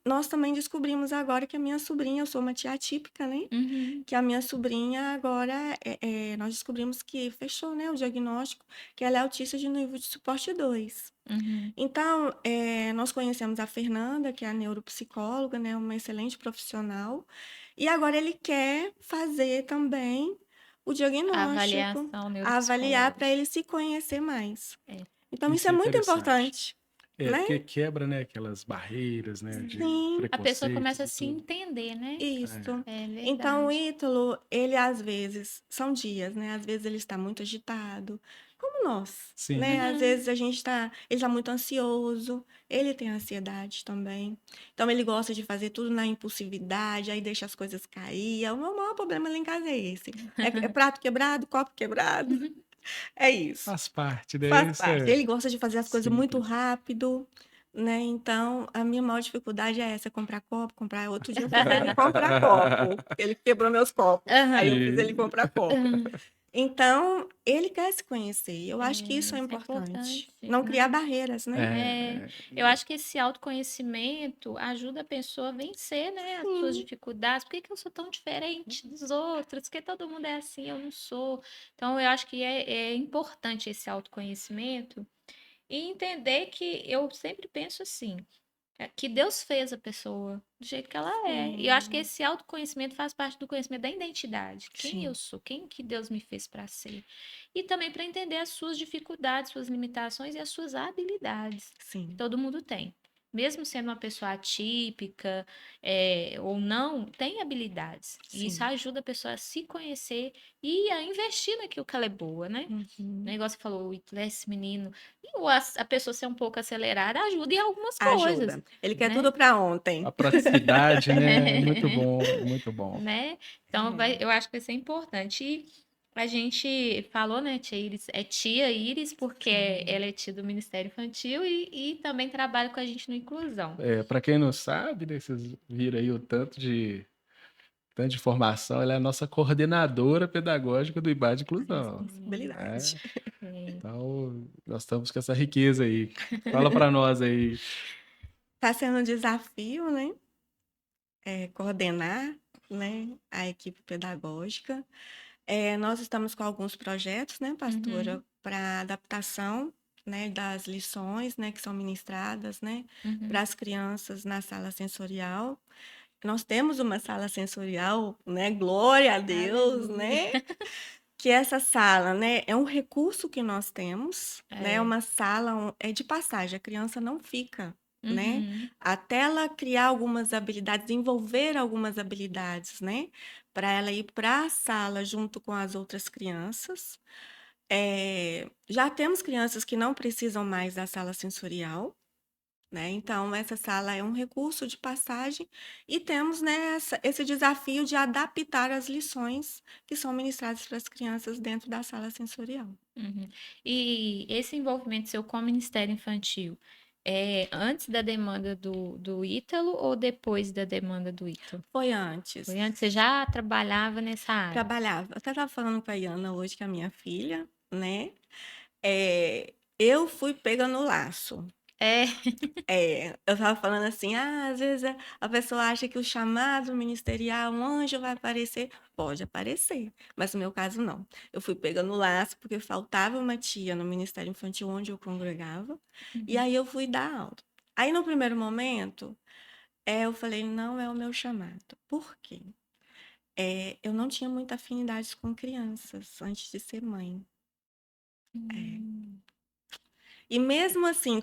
nós também descobrimos agora que a minha sobrinha, eu sou uma tia atípica, né, uhum, que a minha sobrinha agora, nós descobrimos que fechou, né, o diagnóstico, que ela é autista de nível de suporte 2. uhum. Então, nós conhecemos a Fernanda, que é a neuropsicóloga, né, uma excelente profissional, e agora ele quer fazer também o A diagnóstico, avaliação avaliar para neuropsicológica. ele se conhecer mais. É. Então isso Isso é é muito interessante. importante, É, né? porque quebra, né, aquelas barreiras, né, de Sim, A pessoa preconceitos começa a e se tudo. entender, né? isso. É, É Então o verdade. Ítalo, ele às vezes são dias, né, às vezes ele está muito agitado, como nós, sim. né, às Uhum. vezes ele está muito ansioso, ele tem ansiedade também, então ele gosta de fazer tudo na impulsividade, aí deixa as coisas cair, o meu maior problema lá em casa é esse, é prato quebrado, copo quebrado, é isso. Faz parte, né? Faz Isso parte. é Ele gosta de fazer as coisas muito simples. rápido, né, então a minha maior dificuldade é essa, comprar copo, comprar outro dia eu fiz ele comprar copo, ele quebrou meus copos, aí eu fiz ele Aham. comprar copo. Então, ele quer se conhecer. Eu acho que isso é Isso é importante. importante, Não criar né? barreiras, né? É, É, eu acho que esse autoconhecimento ajuda a pessoa a vencer, né, as suas Sim, dificuldades. Por que que eu sou tão diferente dos outros? Porque todo mundo é assim, eu não sou. Então, eu acho que é importante esse autoconhecimento e entender que eu sempre penso assim, que Deus fez a pessoa do jeito que ela é. E eu acho que sim, esse autoconhecimento faz parte do conhecimento da identidade. Quem eu sim, sou, quem que Deus me fez para ser. E também para entender as suas dificuldades, suas limitações e as suas habilidades, que sim, todo mundo tem. Mesmo sendo uma pessoa atípica, ou não, tem habilidades. E isso sim. ajuda a pessoa a se conhecer e a investir naquilo que ela é boa, né? O Uhum. negócio que falou, esse menino. E a pessoa ser um pouco acelerada ajuda em algumas coisas, Ajuda. Ele quer né? tudo para a ontem. praticidade, né? É muito bom, é muito bom. Né? Então, É, eu acho que isso é importante. E a gente falou, né, tia Iris, é tia Iris, porque sim. ela é tia do Ministério Infantil e também trabalha com a gente no Inclusão. Para quem não sabe, né, vocês viram aí o tanto de informação, ela é a nossa coordenadora pedagógica do IBAD A Inclusão, responsabilidade. né? É. Então, nós estamos com essa riqueza aí. Fala para nós aí. Está sendo um desafio, né? Coordenar, né, a equipe pedagógica. Nós estamos com alguns projetos, né, pastora, Uhum, para adaptação, né, das lições, né, que são ministradas, né, para uhum. as crianças na sala sensorial. Nós temos uma sala sensorial, né, glória a Deus, Aleluia. né, que essa sala, né, é um recurso que nós temos, né, é É. uma sala é de passagem, a criança não fica, né, Uhum, até ela criar algumas habilidades, desenvolver algumas habilidades, né, para ela ir para a sala junto com as outras crianças. Já temos crianças que não precisam mais da sala sensorial, né, então essa sala é um recurso de passagem e temos, né, esse desafio de adaptar as lições que são ministradas para as crianças dentro da sala sensorial. uhum. E esse envolvimento seu com o Ministério Infantil é antes da demanda do Ítalo ou depois da demanda do Ítalo? Foi antes. Foi antes, você já trabalhava nessa área? Trabalhava. Eu até estava falando com a Iana hoje, que é a minha filha, né? Eu fui pega no laço. É. Eu estava falando assim, às vezes a pessoa acha que o chamado ministerial, um anjo vai aparecer. Pode aparecer, mas no meu caso não. Eu fui pega no laço porque faltava uma tia no Ministério Infantil onde eu congregava, e Uhum, aí eu fui dar aula. Aí no primeiro momento, eu falei, não é o meu chamado. Por quê? Eu não tinha muita afinidade com crianças antes de ser mãe. É. hum. E mesmo assim,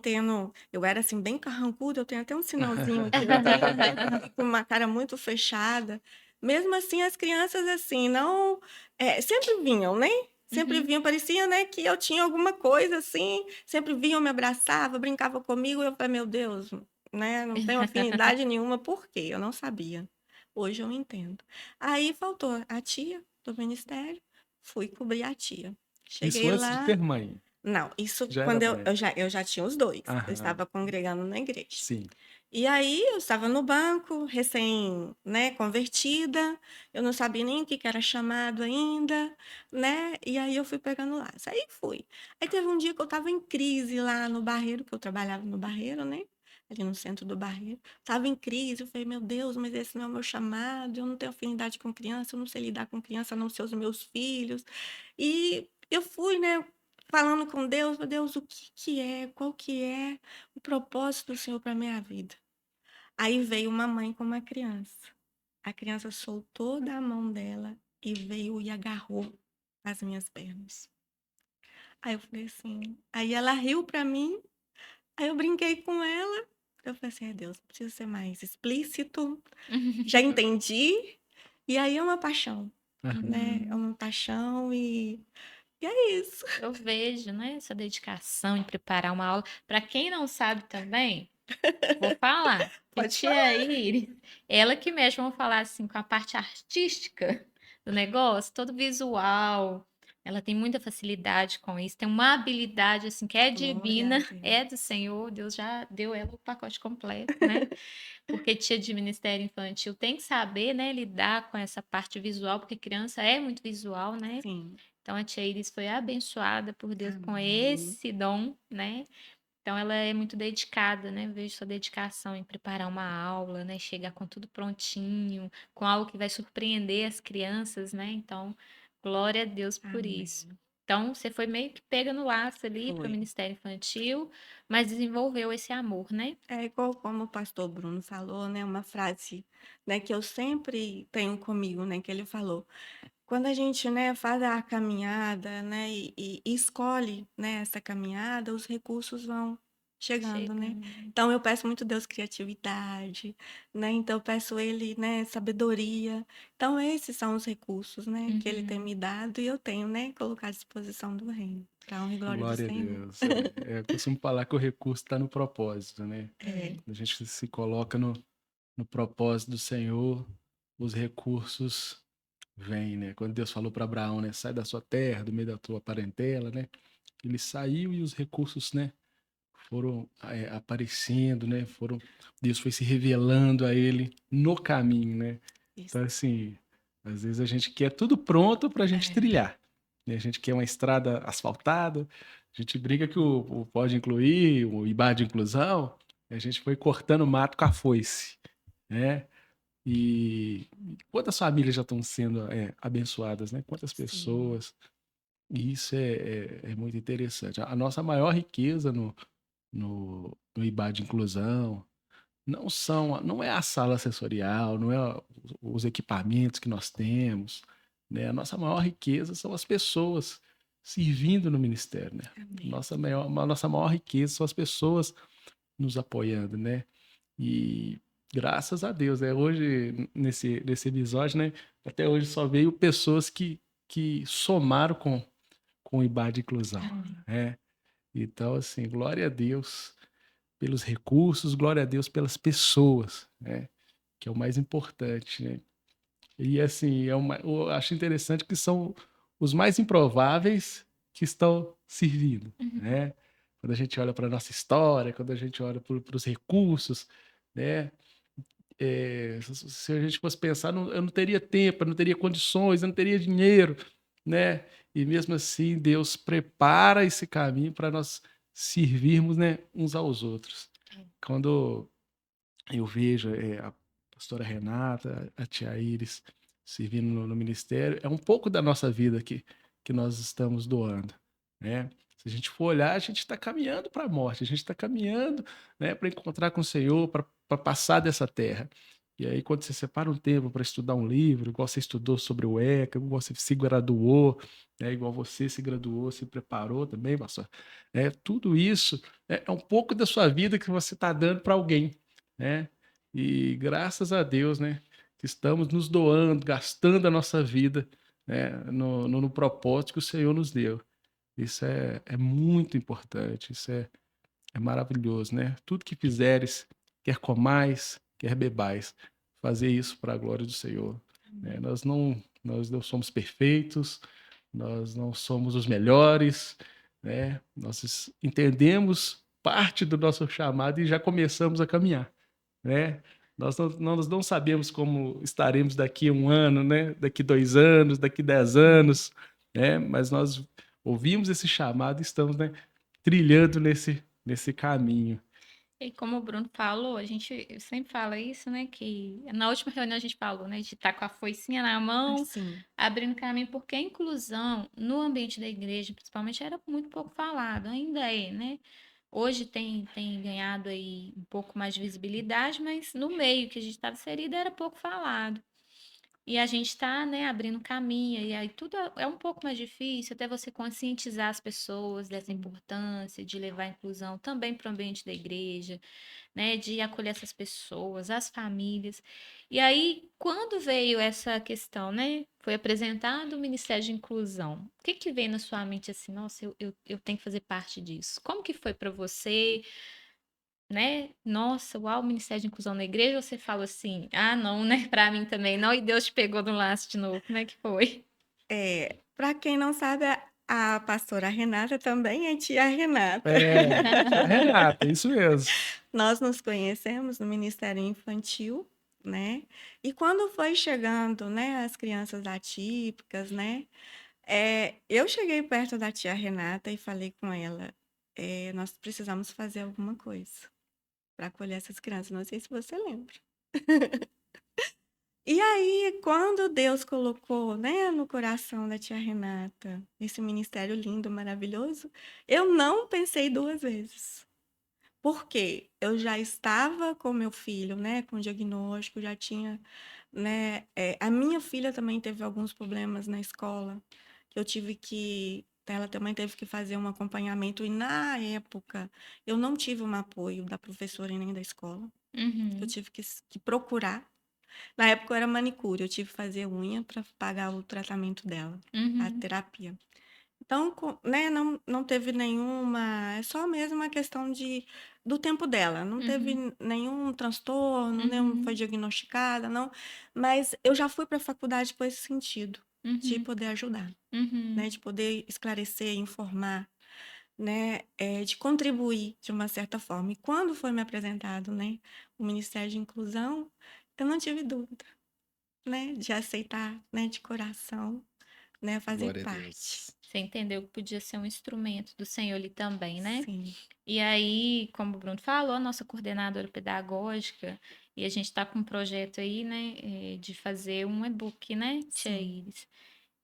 eu era assim bem carrancuda, eu tenho até um sinalzinho aqui no dedo, sempre fiquei com uma cara muito fechada. Mesmo assim, as crianças assim, não, sempre vinham, né? Sempre Uhum. vinham, parecia, né, que eu tinha alguma coisa assim, sempre vinham, me abraçava, brincava comigo, e eu falei, meu Deus, né, não tenho afinidade nenhuma, por quê? Eu não sabia. Hoje eu entendo. Aí faltou a tia do ministério, fui cobrir a tia. Isso Cheguei antes de lá, ter mãe, não, isso já era quando eu mãe. eu já tinha os 2. Eu Aham, estava congregando na igreja. sim. E aí eu estava no banco, recém, né, convertida, eu não sabia nem o que que era chamado ainda, né, e aí eu fui pegando laço. Aí fui. Aí teve um dia que eu estava em crise lá no Barreiro, que eu trabalhava no Barreiro, né, ali no centro do Barreiro. Estava em crise, eu falei: "Meu Deus, mas esse não é o meu chamado, eu não tenho afinidade com criança, eu não sei lidar com criança, a não ser os meus filhos". E eu fui, né, falando com Deus: "Meu Deus, o que que é? Qual que é o propósito do Senhor para minha vida?". Aí veio uma mãe com uma criança. A criança soltou da mão dela e veio e agarrou as minhas pernas. Aí eu falei assim, aí ela riu pra mim, aí eu brinquei com ela. Eu falei assim, Deus, precisa ser mais explícito. Já entendi. E aí é uma paixão, Aham. né? É Uhum. uma paixão e é isso. Eu vejo, né, essa dedicação em preparar uma aula. Para quem não sabe também, vou falar que Pode tia falar. Iris, ela que mexe, vamos falar assim, com a parte artística do negócio, todo visual. Ela tem muita facilidade com isso, tem uma habilidade assim que é Glória a divina, Deus. é do Senhor, Deus já deu ela o pacote completo, né? Porque tia de Ministério Infantil tem que saber, né, lidar com essa parte visual, porque criança é muito visual, né? Sim. Então, a tia Iris foi abençoada por Deus com Amém. esse dom, né? Então, ela é muito dedicada, né? Eu vejo sua dedicação em preparar uma aula, né? Chegar com tudo prontinho, com algo que vai surpreender as crianças, né? Então, glória a Deus por isso. Amém. Então, você foi meio que pega no laço ali para o Foi. Ministério Infantil, mas desenvolveu esse amor, né? É igual como o pastor Bruno falou, né, uma frase, né, que eu sempre tenho comigo, né, que ele falou: "Quando a gente, né, faz a caminhada, né, e escolhe, né, essa caminhada, os recursos vão chegando, né". Chegando. Então eu peço muito a Deus criatividade, né, então eu peço ele, né, sabedoria. Então esses são os recursos, né, que ele tem Uhum. me dado e eu tenho, né, colocado à disposição do reino, pra honra e glória do Glória a Senhor. Deus. Eu costumo falar que o recurso está no propósito, né? É, Quando a gente se coloca no propósito do Senhor, os recursos vêm, né? Quando Deus falou para Abraão, né? Sai da sua terra, do meio da tua parentela, né? Ele saiu e os recursos, né? Foram aparecendo, né? Deus foi se revelando a ele no caminho, né? isso. Então, assim, às vezes a gente quer tudo pronto para a gente É, trilhar, né? A gente quer uma estrada asfaltada, a gente brinca que o Pode Incluir, o IBA de inclusão, a gente foi cortando mato com a foice, né? E quantas famílias já estão sendo abençoadas, né? Quantas sim. pessoas. E isso é muito interessante. A nossa maior riqueza no IBA de inclusão não é a sala sensorial, não é os equipamentos que nós temos, né? A nossa maior riqueza são as pessoas servindo no ministério, né? Amém. A nossa maior riqueza são as pessoas nos apoiando, né? E graças a Deus, né? Hoje, nesse episódio, né? Até hoje só veio pessoas que somaram com o IBA de inclusão, Amém. né? Então, assim, glória a Deus pelos recursos, glória a Deus pelas pessoas, né? Que é o mais importante, né? E assim, eu acho interessante que são os mais improváveis que estão servindo, Uhum. né? Quando a gente olha para a nossa história, quando a gente olha para os recursos, né? Se a gente fosse pensar, eu não teria tempo, eu não teria condições, eu não teria dinheiro, né? E mesmo assim, Deus prepara esse caminho para nós servirmos, né, uns aos outros. É. Quando eu vejo a pastora Renata, a tia Iris servindo no ministério, é um pouco da nossa vida que nós estamos doando, né? Se a gente for olhar, a gente está caminhando para a morte, a gente está caminhando, né, para encontrar com o Senhor, para passar dessa terra. E aí, quando você separa um tempo para estudar um livro, igual você estudou sobre o ECA, igual você se graduou, né, igual você se graduou, se preparou também, pastor, tudo isso é um pouco da sua vida que você está dando para alguém, né? E graças a Deus, né, que estamos nos doando, gastando a nossa vida, né, no propósito que o Senhor nos deu. Isso é muito importante, isso é maravilhoso, né? Tudo que fizeres, quer comais, quer bebais, fazer isso para a glória do Senhor, né? Amém. Nós não somos perfeitos, nós não somos os melhores, né? Nós entendemos parte do nosso chamado e já começamos a caminhar, né? Nós não sabemos como estaremos daqui a um ano, né? Daqui 2 anos, daqui 10 anos, né? Mas nós ouvimos esse chamado e estamos, né, trilhando nesse caminho. E como o Bruno falou, a gente sempre fala isso, né? Que na última reunião a gente falou, né? De estar com a foicinha na mão, Assim, abrindo caminho, porque a inclusão no ambiente da igreja, principalmente, era muito pouco falado, ainda é, né? Hoje tem ganhado aí um pouco mais de visibilidade, mas no meio que a gente estava inserido era pouco falado. E a gente está, né, abrindo caminho, e aí tudo é um pouco mais difícil, até você conscientizar as pessoas dessa importância de levar a inclusão também para o ambiente da igreja, né, de acolher essas pessoas, as famílias. E aí, quando veio essa questão, né, foi apresentado o Ministério de Inclusão, o que que veio na sua mente assim, nossa, eu tenho que fazer parte disso? Como que foi para você, né? Nossa, uau, Ministério de Inclusão na igreja, ou você fala assim, ah, não, né, para mim também não, e Deus te pegou no laço de novo, como é que foi? para quem não sabe, a pastora Renata também é tia Renata. Tia Renata, isso mesmo. Nós nos conhecemos no Ministério Infantil, né, e quando foi chegando, né, as crianças atípicas, né, Eu cheguei perto da tia Renata e falei com ela, nós precisamos fazer alguma coisa para acolher essas crianças, não sei se você lembra. E aí, quando Deus colocou, né, no coração da tia Renata esse ministério lindo, maravilhoso, eu não pensei 2 vezes. Porque eu já estava com meu filho, né, com diagnóstico, já tinha, né, a minha filha também teve alguns problemas na escola, que eu tive que ela também teve que fazer um acompanhamento e na época eu não tive um apoio da professora e nem da escola, eu Uhum, tive que procurar. Na época eu era manicure, eu tive que fazer unha para pagar o tratamento dela, a uhum, terapia. Então, né, não teve nenhuma. É só mesmo uma questão do tempo dela. Não teve uhum, nenhum transtorno, não foi uhum, diagnosticada, não. Mas eu já fui para a faculdade com esse sentido, de uhum, poder ajudar, né, uhum, de poder esclarecer, informar, né, de contribuir de uma certa forma. E quando foi me apresentado, né, o Ministério de Inclusão, eu não tive dúvida, né, de aceitar, né, de coração, né, fazer Glória a parte. Deus. Você entendeu que podia ser um instrumento do Senhor ali também, né? Sim, E aí, como o Bruno falou, a nossa coordenadora pedagógica, e a gente está com um projeto aí, né, de fazer um e-book, né, Tia sim. Iris?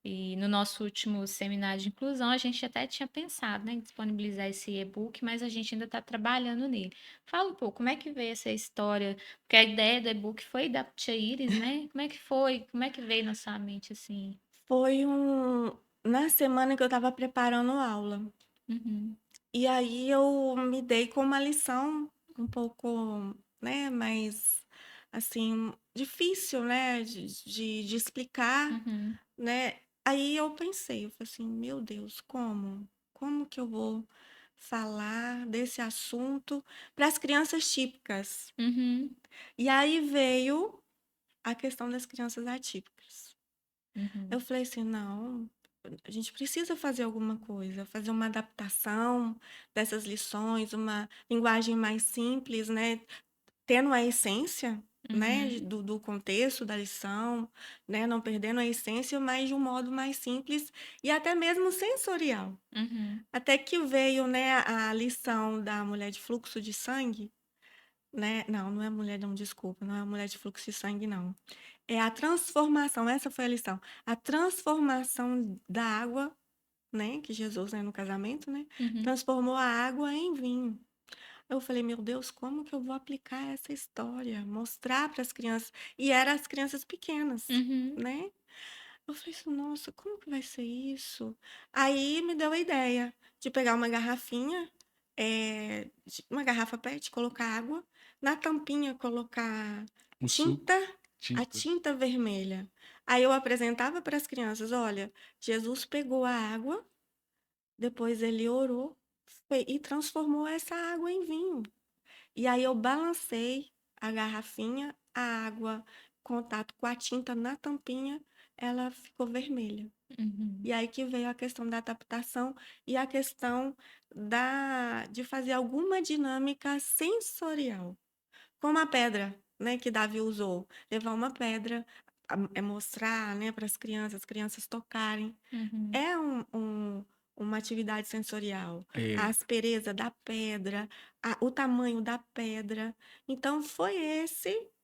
E no nosso último seminário de inclusão, a gente até tinha pensado, né, em disponibilizar esse e-book, mas a gente ainda está trabalhando nele. Fala um pouco, como é que veio essa história? Porque a ideia do e-book foi da Tia Iris, né? Como é que foi? Como é que veio na sua mente, assim? Foi na semana que eu estava preparando aula. Uhum, E aí eu me dei com uma lição um pouco, né, mais, assim, difícil, né, de explicar, uhum, né. Aí eu pensei, eu falei assim: "Meu Deus, como? Como que eu vou falar desse assunto para as crianças típicas?". uhum, E aí veio a questão das crianças atípicas. Eu uhum, falei assim: "Não, a gente precisa fazer alguma coisa, fazer uma adaptação dessas lições, uma linguagem mais simples, né, tendo a essência, né, uhum, do contexto da lição, né, não perdendo a essência, mas de um modo mais simples e até mesmo sensorial". uhum, Até que veio, né, a lição da mulher de fluxo de sangue, né, não é mulher não, desculpa, não é a mulher de fluxo de sangue não. É a transformação, essa foi a lição, a transformação da água, né, que Jesus, né, no casamento, né, uhum, transformou a água em vinho. Eu falei: "Meu Deus, como que eu vou aplicar essa história? Mostrar para as crianças", e era as crianças pequenas, uhum, né. Eu falei assim: "Nossa, como que vai ser isso?". Aí me deu a ideia de pegar uma garrafinha, uma garrafa PET, colocar água, na tampinha colocar Um suco, tinta, a tinta. tinta vermelha. Aí eu apresentava para as crianças: "Olha, Jesus pegou a água, depois ele orou, e transformou essa água em vinho". E aí eu balancei a garrafinha, a água, contato com a tinta na tampinha, ela ficou vermelha. uhum, E aí que veio a questão da adaptação e a questão de fazer alguma dinâmica sensorial. Como a pedra, né, que Davi usou. Levar uma pedra, mostrar, né, para as crianças tocarem. uhum, É uma atividade sensorial. A É, aspereza da pedra, o tamanho da pedra. Então foi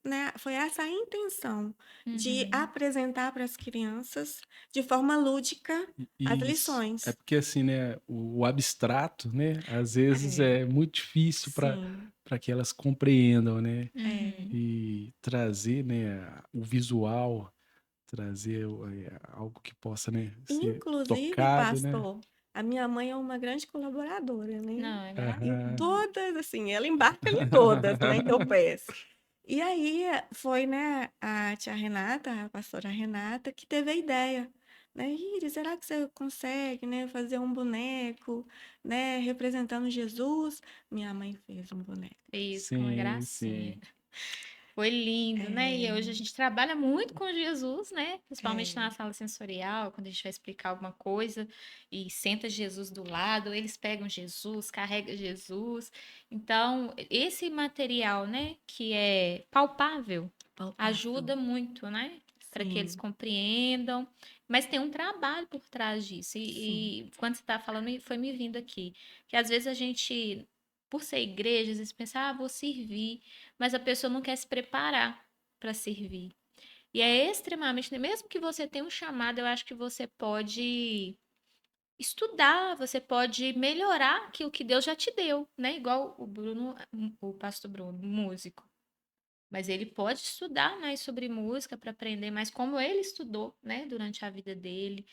né, foi essa a intenção de uhum, apresentar para as crianças, de forma lúdica, as isso. É lições. porque assim, né, o abstrato, né, às vezes É, é muito difícil sim, para que elas compreendam, né, é. uhum, e trazer, né, o visual, trazer algo que possa, né, ser Inclusive, tocado, né. pastor, a minha mãe é uma grande colaboradora, né. não, é Em Aham. maravilhoso. todas, assim, ela embarca em todas, né, que eu peço. E aí, foi, né, a tia Renata, a pastora Renata, que teve a ideia, né: "Iris, será que você consegue, né, fazer um boneco, né, representando Jesus?". Minha mãe fez um boneco. Fez com uma Sim, gracinha. sim. Foi lindo, né? E hoje a É, gente trabalha muito com Jesus, né? Principalmente na é. sala sensorial, quando a gente vai explicar alguma coisa e senta Jesus do lado, eles pegam Jesus, carregam Jesus. Então, esse material, né, que é palpável, Palpável. ajuda muito, né? para que eles Sim, compreendam, mas tem um trabalho por trás disso. sim, E quando você está falando, foi me vindo aqui, que às vezes a gente, por ser igreja, às vezes pensa, ah, vou servir, mas a pessoa não quer se preparar para servir. E é extremamente, mesmo que você tenha um chamado, eu acho que você pode estudar, você pode melhorar aquilo que Deus já te deu, né? Igual o Bruno, o pastor Bruno, músico. Mas ele pode estudar mais sobre música para aprender mais como ele estudou, né, durante a vida dele.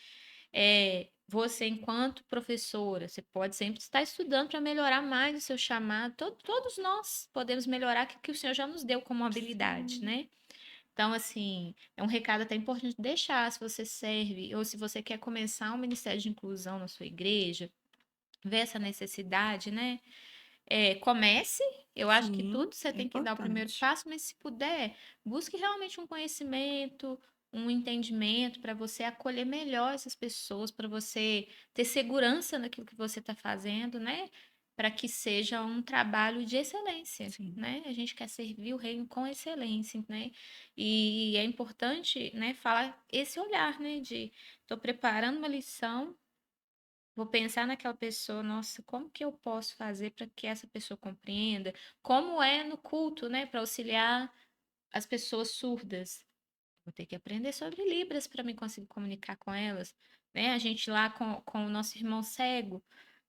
Você, enquanto professora, você pode sempre estar estudando para melhorar mais o seu chamado. Todos nós podemos melhorar o que o Senhor já nos deu como habilidade, sim, né? Então, assim, é um recado até importante deixar, se você serve ou se você quer começar um ministério de inclusão na sua igreja, ver essa necessidade, né? Comece, eu acho que sim, tudo você é tem que dar o primeiro importante. passo, mas se puder, busque realmente um conhecimento, um entendimento para você acolher melhor essas pessoas, para você ter segurança naquilo que você está fazendo, né? Para que seja um trabalho de excelência, Sim, né? A gente quer servir o reino com excelência, né? E é importante, né, falar esse olhar, né, de estou preparando uma lição. Vou pensar naquela pessoa, nossa, como que eu posso fazer para que essa pessoa compreenda? Como é no culto, né, para auxiliar as pessoas surdas? Vou ter que aprender sobre Libras para me conseguir comunicar com elas, né? A gente lá com o nosso irmão cego,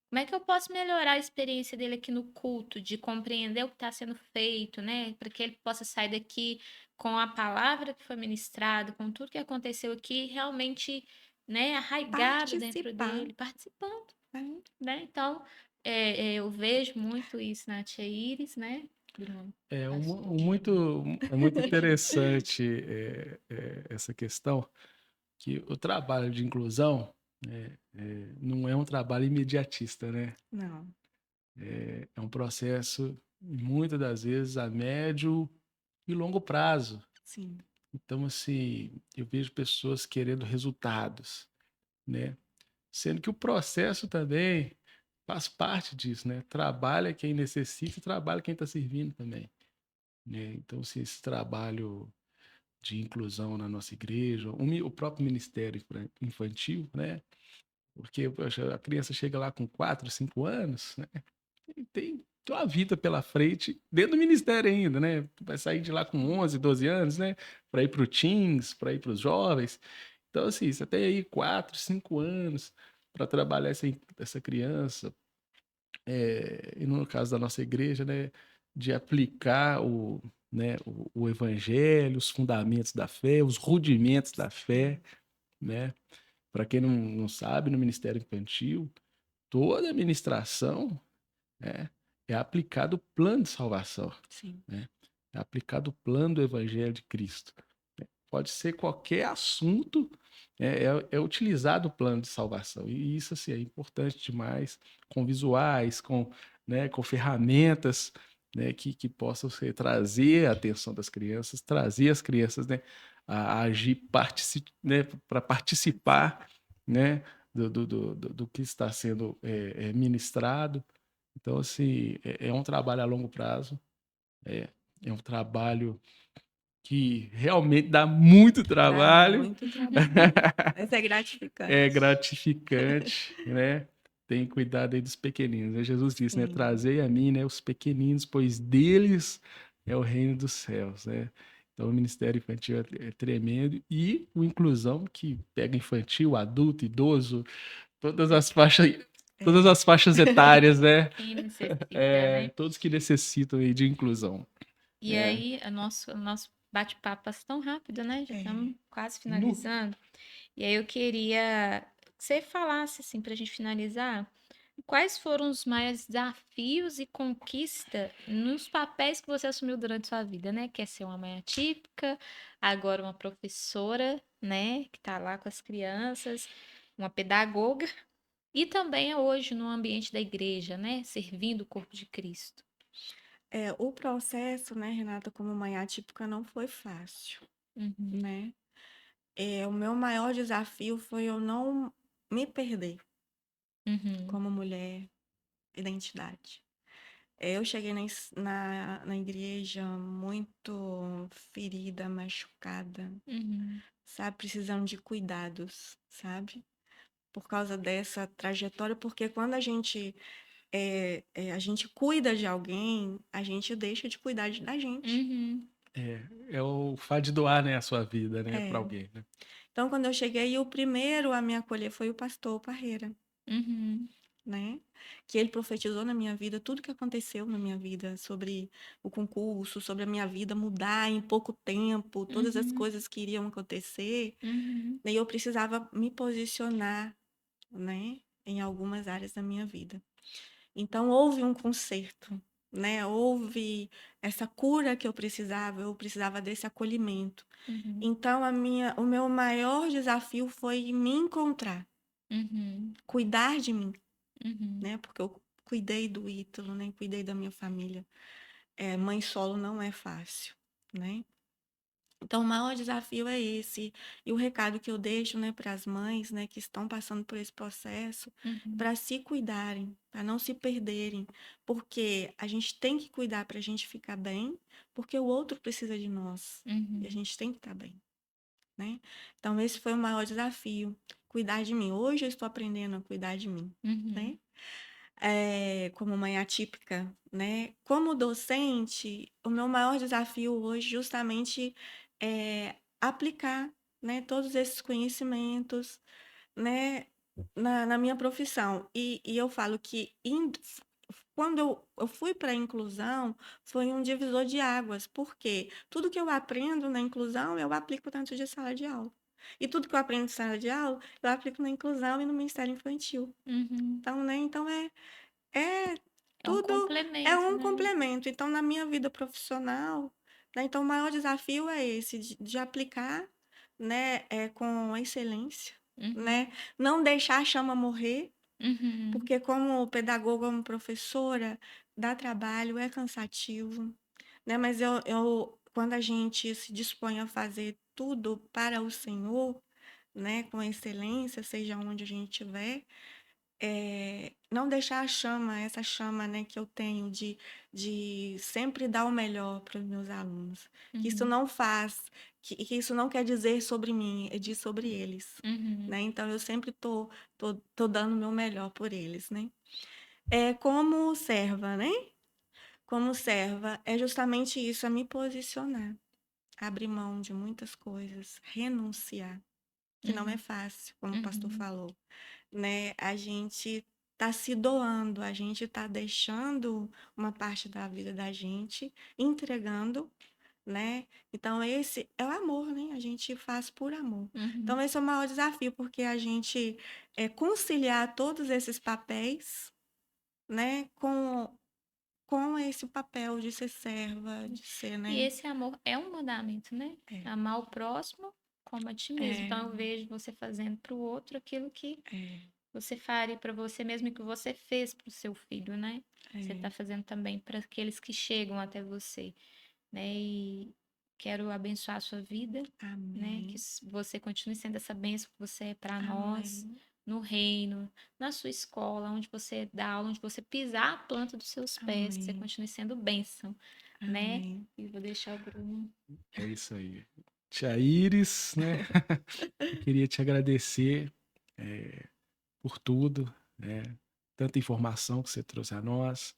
como é que eu posso melhorar a experiência dele aqui no culto, de compreender o que está sendo feito, né? Para que ele possa sair daqui com a palavra que foi ministrada, com tudo que aconteceu aqui, realmente, né, arraigado dentro participar, dele, participando, né? né? Então, eu vejo muito isso na tia Iris, né, Bruno? É Pastor. muito interessante essa questão, que o trabalho de inclusão não é um trabalho imediatista, né? Não, É um processo, muitas das vezes, a médio e longo prazo. sim, Então, assim, eu vejo pessoas querendo resultados, né? Sendo que o processo também faz parte disso, né? Trabalha quem necessita e trabalha quem está servindo também, né? Então, assim, esse trabalho de inclusão na nossa igreja, o próprio ministério infantil, né? Porque poxa, a criança chega lá com 4, 5 anos, né? E tem uma vida pela frente, dentro do ministério ainda, né? Vai sair de lá com 11, 12 anos, né? Para ir para o teens, para ir para os jovens. Então, assim, você tem aí 4, 5 anos para trabalhar essa criança, e no caso da nossa igreja, né, de aplicar o evangelho, os fundamentos da fé, os rudimentos da fé, sim, né? Para quem não sabe, no Ministério Infantil, toda a ministração, né, é aplicado o plano de salvação, sim, né? É aplicado o plano do evangelho de Cristo. Pode ser qualquer assunto, é utilizado o plano de salvação. E isso assim, é importante demais, com visuais, com ferramentas, né, que possam trazer a atenção das crianças, trazer as crianças, né, a agir né, para participar, participar. né, do que está sendo ministrado. Então, assim, é um trabalho a longo prazo, é, é um trabalho que realmente dá muito Dá trabalho, muito trabalho, mas é é gratificante. gratificante, né? Tem cuidado aí dos pequeninos, né? Jesus disse, né? Sim, Trazei a mim, né, os pequeninos, pois deles é o reino dos céus, né? Então, o Ministério Infantil é tremendo e o Inclusão, que pega infantil, adulto, idoso, todas as faixas, todas é. as faixas etárias, né? Quem necessita, né? Todos que necessitam aí de inclusão. E É. aí, o nosso bate-papo passa tão rápido, né? Já É. estamos quase Nu. finalizando. E aí eu queria que você falasse, assim, para a gente finalizar, quais foram os maiores desafios e conquista nos papéis que você assumiu durante sua vida, né? Quer ser uma mãe atípica, agora uma professora, né? Que está lá com as crianças, uma pedagoga, e também hoje no ambiente da igreja, né? Servindo o corpo de Cristo. O processo, né, Renata, como mãe atípica, não foi fácil, Uhum, né? O meu maior desafio foi eu não me perder uhum, como mulher, identidade. Eu cheguei na igreja muito ferida, machucada, Uhum. sabe? Precisando de cuidados, sabe? Por causa dessa trajetória, porque quando a gente cuida de alguém, a gente deixa de cuidar da gente. Uhum. É o fato de doar, né, a sua vida, né, para É. alguém, né? Então, quando eu cheguei, o primeiro a me acolher foi o pastor Parreira, Uhum. né? Que ele profetizou na minha vida tudo que aconteceu na minha vida, sobre o concurso, sobre a minha vida mudar em pouco tempo, todas as Uhum. coisas que iriam acontecer, Uhum. e eu precisava me posicionar, né, em algumas áreas da minha vida. Então houve um conserto, né? Houve essa cura que eu precisava desse acolhimento. Uhum. Então o meu maior desafio foi me encontrar, Uhum. cuidar de mim, Uhum. né? Porque eu cuidei do Ítalo, né? Cuidei da minha família. Mãe solo não é fácil, né? Então, o maior desafio é esse. E o recado que eu deixo, né, para as mães, né, que estão passando por esse processo, Uhum. para se cuidarem, para não se perderem, porque a gente tem que cuidar para a gente ficar bem, porque o outro precisa de nós e a Uhum. gente tem que estar bem, né? Então, esse foi o maior desafio, cuidar de mim. Hoje eu estou aprendendo a cuidar de mim, Uhum. né? Como mãe atípica, né? Como docente, o meu maior desafio hoje justamente é aplicar, né, todos esses conhecimentos, né, na minha profissão. E eu falo que quando eu fui para a inclusão, foi um divisor de águas, porque tudo que eu aprendo na inclusão, eu aplico dentro de sala de aula. E tudo que eu aprendo em sala de aula, eu aplico na inclusão e no Ministério Infantil. Uhum. Então, né, é É um tudo é complemento, um né? complemento. Então, na minha vida profissional, né, então o maior desafio é esse, de aplicar, né, com excelência, né, Uhum. não deixar a chama morrer, Uhum. porque como pedagoga, como professora, dá trabalho, é cansativo, né, mas quando a gente se dispõe a fazer tudo para o Senhor, né, com excelência, seja onde a gente estiver, não deixar a chama, essa chama, né, que eu tenho de sempre dar o melhor para os meus alunos. Que isso Uhum. não faz, que isso não quer dizer sobre mim, é dizer sobre eles, Uhum. né? Então eu sempre tô dando o meu melhor por eles, né? Como serva, né? Como serva, é justamente isso, é me posicionar, abrir mão de muitas coisas, renunciar, que não é Uhum. fácil, como o pastor Uhum. falou, né? A gente tá se doando, a gente tá deixando uma parte da vida da gente, entregando, né? Então esse é o amor, né? A gente faz por amor. Então Uhum. esse é o maior desafio, porque a gente conciliar todos esses papéis, né? Com esse papel de ser serva, de ser, E né? esse amor é um mandamento, né? É, Amar o próximo como a ti mesmo. é, Então eu vejo você fazendo para o outro aquilo que é, você faria para você mesmo e que você fez para o seu filho, né? Você está é. fazendo também para aqueles que chegam até você, né? E quero abençoar a sua vida, né? Que Amém. você continue sendo essa bênção que você é para nós, Amém. no reino, na sua escola, onde você dá aula, onde você pisar a planta dos seus pés, que você Amém. continue sendo bênção, né? Amém. E vou deixar o Bruno. É isso aí. Tia Iris, né? Eu queria te agradecer por tudo, né? Tanta informação que você trouxe a nós.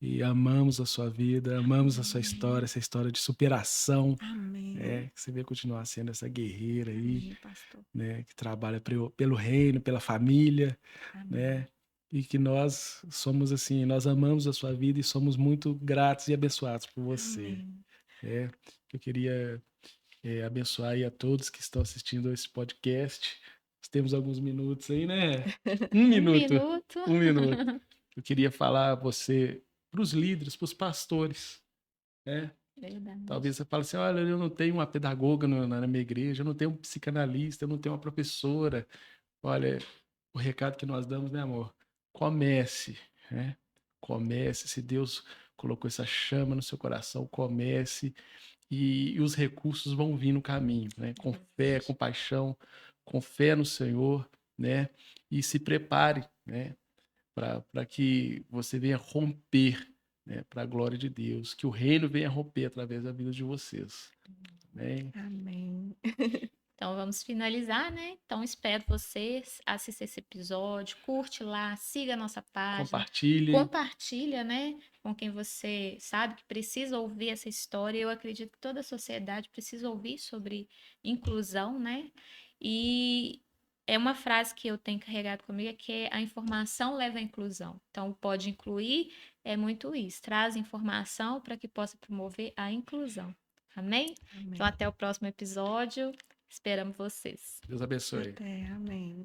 E amamos a sua vida, amamos a sua história, Amém. essa história de superação, Amém. né? Que você vai continuar sendo essa guerreira aí, Amém, pastor. né? Que trabalha pelo reino, pela família, né? Amém. E que nós somos assim, nós amamos a sua vida e somos muito gratos e abençoados por você, Amém. né? Eu queria abençoar aí a todos que estão assistindo esse podcast. Nós temos alguns minutos aí, né? Um Um minuto, minuto. um minuto. Eu queria falar a você, para os líderes, para os pastores, né? Verdade. Talvez você fale assim, olha, eu não tenho uma pedagoga na minha igreja, eu não tenho um psicanalista, eu não tenho uma professora. Olha, o recado que nós damos, né, amor? Comece, né? Comece, se Deus colocou essa chama no seu coração, comece e os recursos vão vir no caminho, né? Com fé, com paixão, com fé no Senhor, né? E se prepare, né? Para que você venha romper, né, para a glória de Deus, que o reino venha romper através da vida de vocês. Amém? Amém. Então vamos finalizar, né? Então espero vocês, assista esse episódio, curte lá, siga a nossa página, Compartilhe. compartilha, né, com quem você sabe que precisa ouvir essa história. Eu acredito que toda a sociedade precisa ouvir sobre inclusão, né? E é uma frase que eu tenho carregado comigo, é que a informação leva à inclusão. Então, pode incluir, é muito isso, traz informação para que possa promover a inclusão. Amém? Então, Amém. até o próximo episódio. Esperamos vocês. Deus abençoe. Até, amém.